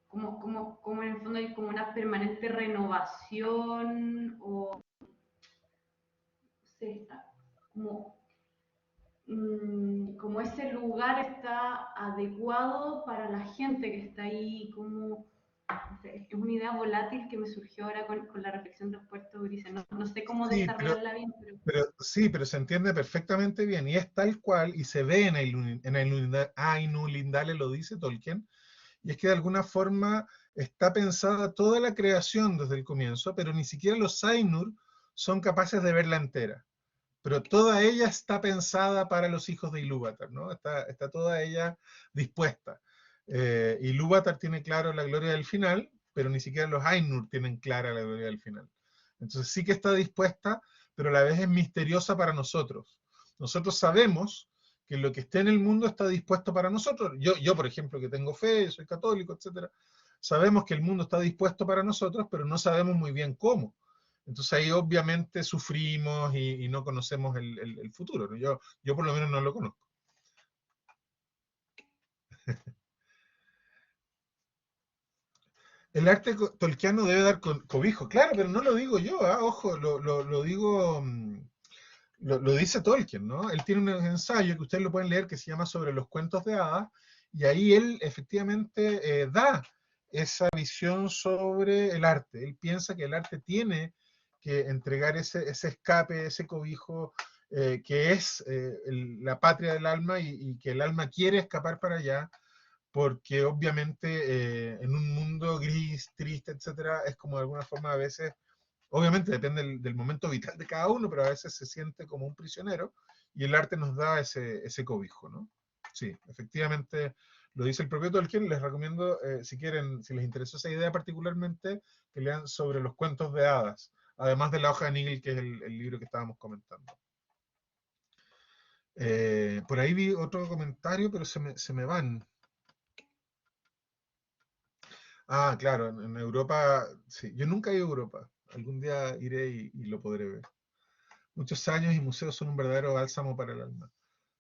Como en el fondo hay como una permanente renovación o, no sé, como ese lugar está adecuado para la gente que está ahí, como es una idea volátil que me surgió ahora con la reflexión de los puertos grises. No sé cómo Sí, desarrollarla bien, pero se entiende perfectamente bien y es tal cual y se ve Ainulindale, lo dice Tolkien, y es que de alguna forma está pensada toda la creación desde el comienzo, pero ni siquiera los Ainur son capaces de verla entera. Pero toda ella está pensada para los hijos de Ilúvatar, ¿no? Está toda ella dispuesta. Ilúvatar tiene claro la gloria del final, pero ni siquiera los Ainur tienen clara la gloria del final. Entonces sí que está dispuesta, pero a la vez es misteriosa para nosotros. Nosotros sabemos que lo que esté en el mundo está dispuesto para nosotros. Yo por ejemplo, que tengo fe, soy católico, etc., sabemos que el mundo está dispuesto para nosotros, pero no sabemos muy bien cómo. Entonces ahí obviamente sufrimos y no conocemos el futuro, ¿no? Yo por lo menos no lo conozco. El arte tolkiano debe dar cobijo, claro, pero no lo digo yo, ojo, lo digo, lo dice Tolkien, ¿no? Él tiene un ensayo que ustedes lo pueden leer que se llama Sobre los cuentos de hadas, y ahí él efectivamente da esa visión sobre el arte. Él piensa que el arte tiene que entregar ese escape, ese cobijo, que es la patria del alma y que el alma quiere escapar para allá, porque obviamente en un mundo gris, triste, etcétera, es como de alguna forma a veces, obviamente depende del momento vital de cada uno, pero a veces se siente como un prisionero y el arte nos da ese cobijo, ¿no? Sí, efectivamente lo dice el propio Tolkien. Les recomiendo, si quieren, si les interesó esa idea particularmente, que lean Sobre los cuentos de hadas, además de La hoja de Nigel, que es el libro que estábamos comentando. Por ahí vi otro comentario, pero se me van. Ah, claro, en Europa, sí. Yo nunca he ido a Europa. Algún día iré y lo podré ver. Muchos años y museos son un verdadero bálsamo para el alma.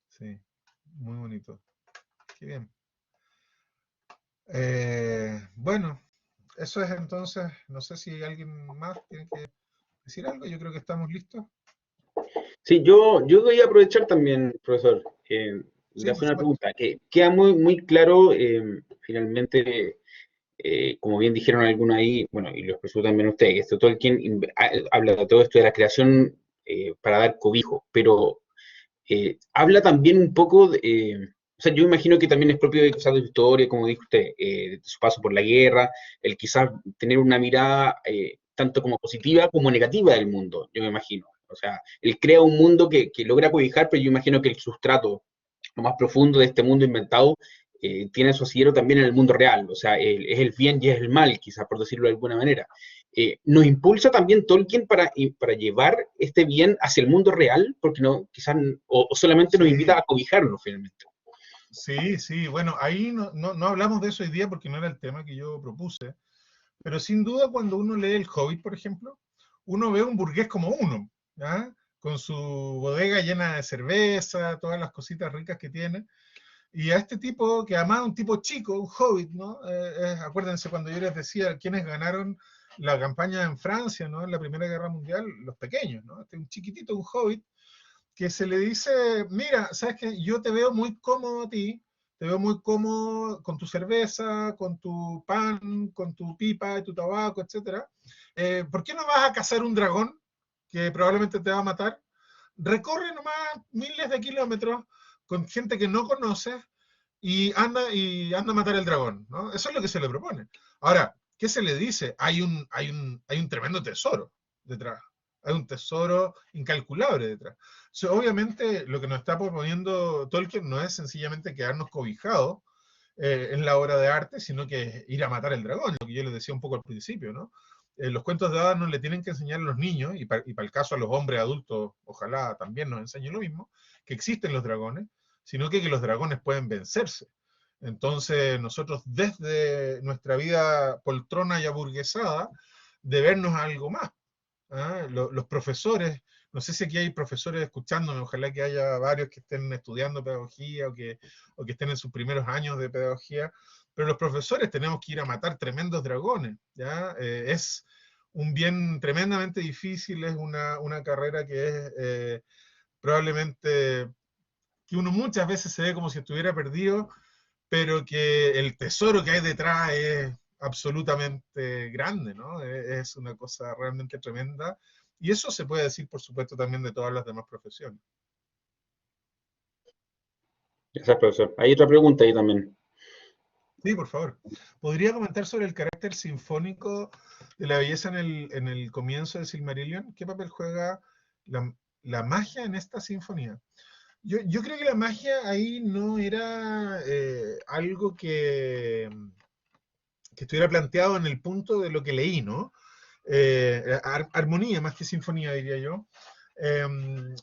Sí, muy bonito. Qué bien. Bueno, eso es entonces. No sé si alguien más tiene que decir algo. Yo creo que estamos listos. Sí, yo voy a aprovechar también, profesor, de Sí, por hacer una supuesto. pregunta, que queda muy claro, finalmente, como bien dijeron algunos ahí, bueno, y lo expresó también usted, que esto Tolkien habla de todo esto de la creación para dar cobijo, pero habla también un poco, o sea, yo imagino que también es propio de quizás de su historia, como dijo usted, de su paso por la guerra, el quizás tener una mirada tanto como positiva como negativa del mundo, yo me imagino. O sea, él crea un mundo que logra cobijar, pero yo imagino que el sustrato, lo más profundo de este mundo inventado, tiene su asidero también en el mundo real, o sea, es el bien y es el mal, quizás por decirlo de alguna manera. Nos impulsa también Tolkien para llevar este bien hacia el mundo real, porque no, quizás, o solamente nos invita a cobijarnos finalmente. Sí, sí, bueno, ahí no hablamos de eso hoy día porque no era el tema que yo propuse, pero sin duda cuando uno lee El Hobbit, por ejemplo, uno ve un burgués como uno, ¿ya? Con su bodega llena de cerveza, todas las cositas ricas que tiene, y a este tipo, que además es un tipo chico, un hobbit, ¿no? Acuérdense cuando yo les decía quiénes ganaron la campaña en Francia, ¿no? En la Primera Guerra Mundial, los pequeños, ¿no? Este, un chiquitito, un hobbit, que se le dice, mira, sabes que yo te veo muy cómodo a ti, te veo muy cómodo con tu cerveza, con tu pan, con tu pipa y tu tabaco, etcétera. ¿Por qué no vas a cazar un dragón que probablemente te va a matar? Recorre nomás miles de kilómetros con gente que no conoces y anda a matar el dragón, ¿no? Eso es lo que se le propone. Ahora, ¿qué se le dice? Hay un tremendo tesoro detrás. Hay un tesoro incalculable detrás. O sea, obviamente, lo que nos está proponiendo Tolkien no es sencillamente quedarnos cobijados en la obra de arte, sino que es ir a matar el dragón, lo que yo les decía un poco al principio, ¿no? Los cuentos de hadas no le tienen que enseñar a los niños, y para el caso a los hombres adultos, ojalá también nos enseñen lo mismo, que existen los dragones, sino que los dragones pueden vencerse. Entonces, nosotros desde nuestra vida poltrona y aburguesada, debernos a algo más. ¿Ah? Los profesores, no sé si aquí hay profesores escuchándome, ojalá que haya varios que estén estudiando pedagogía o que estén en sus primeros años de pedagogía, pero los profesores tenemos que ir a matar tremendos dragones, ¿ya? Es un bien tremendamente difícil, es una carrera que es probablemente que uno muchas veces se ve como si estuviera perdido, pero que el tesoro que hay detrás es absolutamente grande, ¿no? Es una cosa realmente tremenda. Y eso se puede decir, por supuesto, también de todas las demás profesiones. Gracias, profesor. Hay otra pregunta ahí también. Sí, por favor. ¿Podría comentar sobre el carácter sinfónico de la belleza en el comienzo de Silmarillion? ¿Qué papel juega la magia en esta sinfonía? Yo creo que la magia ahí no era algo que estuviera planteado en el punto de lo que leí, ¿no? Armonía más que sinfonía, diría yo.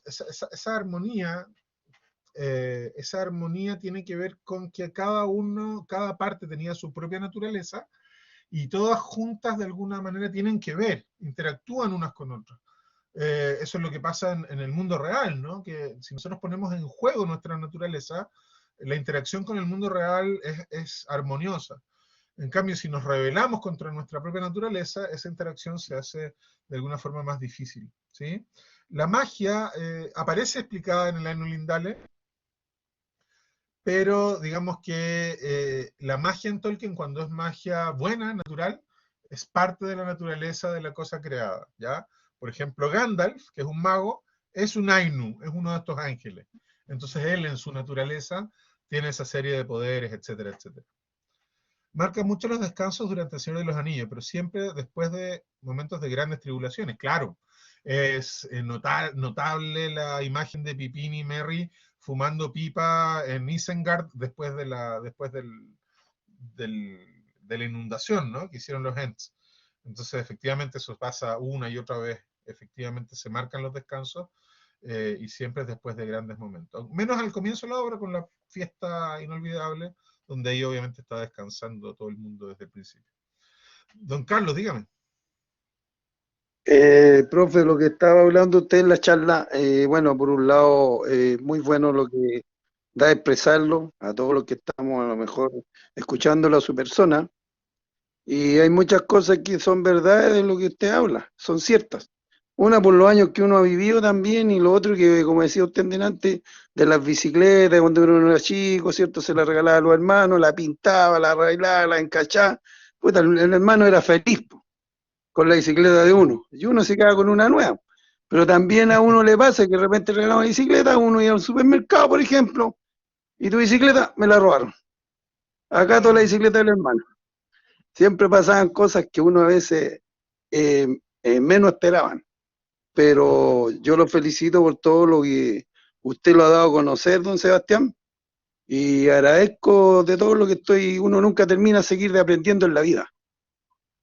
Esa armonía, esa armonía tiene que ver con que cada parte tenía su propia naturaleza y todas juntas de alguna manera tienen que ver, interactúan unas con otras. Eso es lo que pasa en el mundo real, ¿no? Que si nosotros ponemos en juego nuestra naturaleza, la interacción con el mundo real es armoniosa. En cambio, si nos rebelamos contra nuestra propia naturaleza, esa interacción se hace de alguna forma más difícil, ¿sí? La magia aparece explicada en el Ainulindale, Lindale, pero digamos que la magia en Tolkien, cuando es magia buena, natural, es parte de la naturaleza de la cosa creada, ¿ya? Por ejemplo, Gandalf, que es un mago, es un Ainu, es uno de estos ángeles. Entonces él en su naturaleza tiene esa serie de poderes, etcétera, etcétera. Marca mucho los descansos durante el Señor de los Anillos, pero siempre después de momentos de grandes tribulaciones. Claro, es notable la imagen de Pippin y Merry fumando pipa en Isengard después de de la inundación, ¿no? Que hicieron los Ents. Entonces, efectivamente, eso pasa una y otra vez. Efectivamente, se marcan los descansos y siempre es después de grandes momentos. Menos al comienzo de la obra con la fiesta inolvidable, donde ahí obviamente está descansando todo el mundo desde el principio. Don Carlos, dígame. Profe, lo que estaba hablando usted en la charla, bueno, por un lado, muy bueno lo que da a expresarlo a todos los que estamos a lo mejor escuchándolo a su persona, y hay muchas cosas que son verdades de lo que usted habla, son ciertas. Una por los años que uno ha vivido también, y lo otro que, como decía usted antes, de las bicicletas, cuando uno era chico, ¿cierto? Se la regalaba a los hermanos, la pintaba, la arreglaba, la encachaba. Puta, el hermano era feliz con la bicicleta de uno, y uno se queda con una nueva. Pero también a uno le pasa que de repente regalaba una bicicleta, uno iba al supermercado, por ejemplo, y tu bicicleta me la robaron. Acá toda la bicicleta del hermano. Siempre pasaban cosas que uno a veces menos esperaban. Pero yo lo felicito por todo lo que usted lo ha dado a conocer, don Sebastián, Y agradezco de todo lo que uno nunca termina de seguir de aprendiendo en la vida,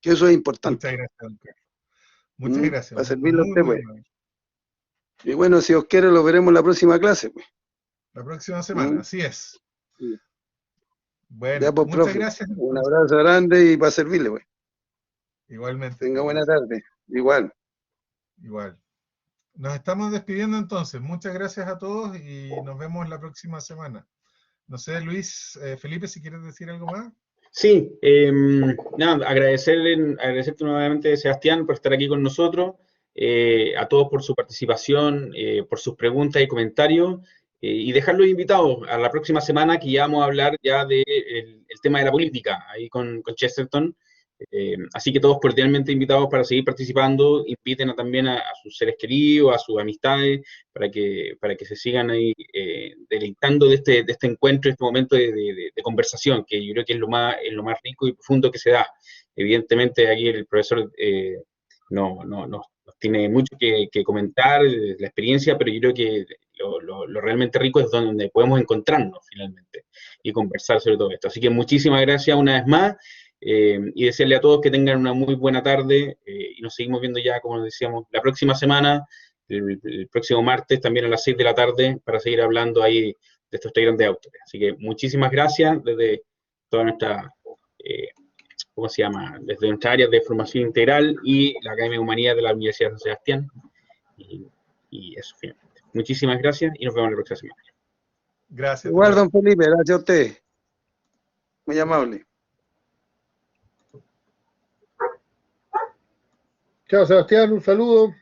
que eso es importante. Muchas gracias, don Carlos. Muchas gracias. Para servirle a Muy, usted, muy pues. amable. Y bueno, si os quiere, lo veremos en la próxima clase, pues. La próxima semana, así es. Bueno, Ya, pues, muchas profe, gracias. un abrazo grande y para servirle, pues. Igualmente. Tenga buena tarde. Igual. Igual. Nos estamos despidiendo entonces. Muchas gracias a todos y nos vemos la próxima semana. No sé, Luis, Felipe, si quieres decir algo más. Sí, nada, agradecerte nuevamente, Sebastián, por estar aquí con nosotros, a todos por su participación, por sus preguntas y comentarios, y dejarlos invitados a la próxima semana que ya vamos a hablar ya del el tema de la política, ahí con Chesterton. Así que todos cordialmente invitados para seguir participando, inviten también a sus seres queridos, a sus amistades, para que se sigan ahí deleitando de este encuentro, de este momento de conversación, que yo creo que es lo más rico y profundo que se da. Evidentemente aquí el profesor nos tiene mucho que comentar de la experiencia, pero yo creo que lo realmente rico es donde podemos encontrarnos finalmente y conversar sobre todo esto. Así que muchísimas gracias una vez más. Y desearle a todos que tengan una muy buena tarde y nos seguimos viendo ya, como decíamos, la próxima semana, el próximo martes, también a las 6 de la tarde, para seguir hablando ahí de estos tres grandes autores. Así que muchísimas gracias desde toda nuestra, ¿cómo se llama? Desde nuestra área de formación integral y la Academia de Humanidades de la Universidad de San Sebastián. Y eso, finalmente. Muchísimas gracias y nos vemos la próxima semana. Gracias. Igual, don Felipe, gracias a usted. Muy amable. Chao, Sebastián, un saludo.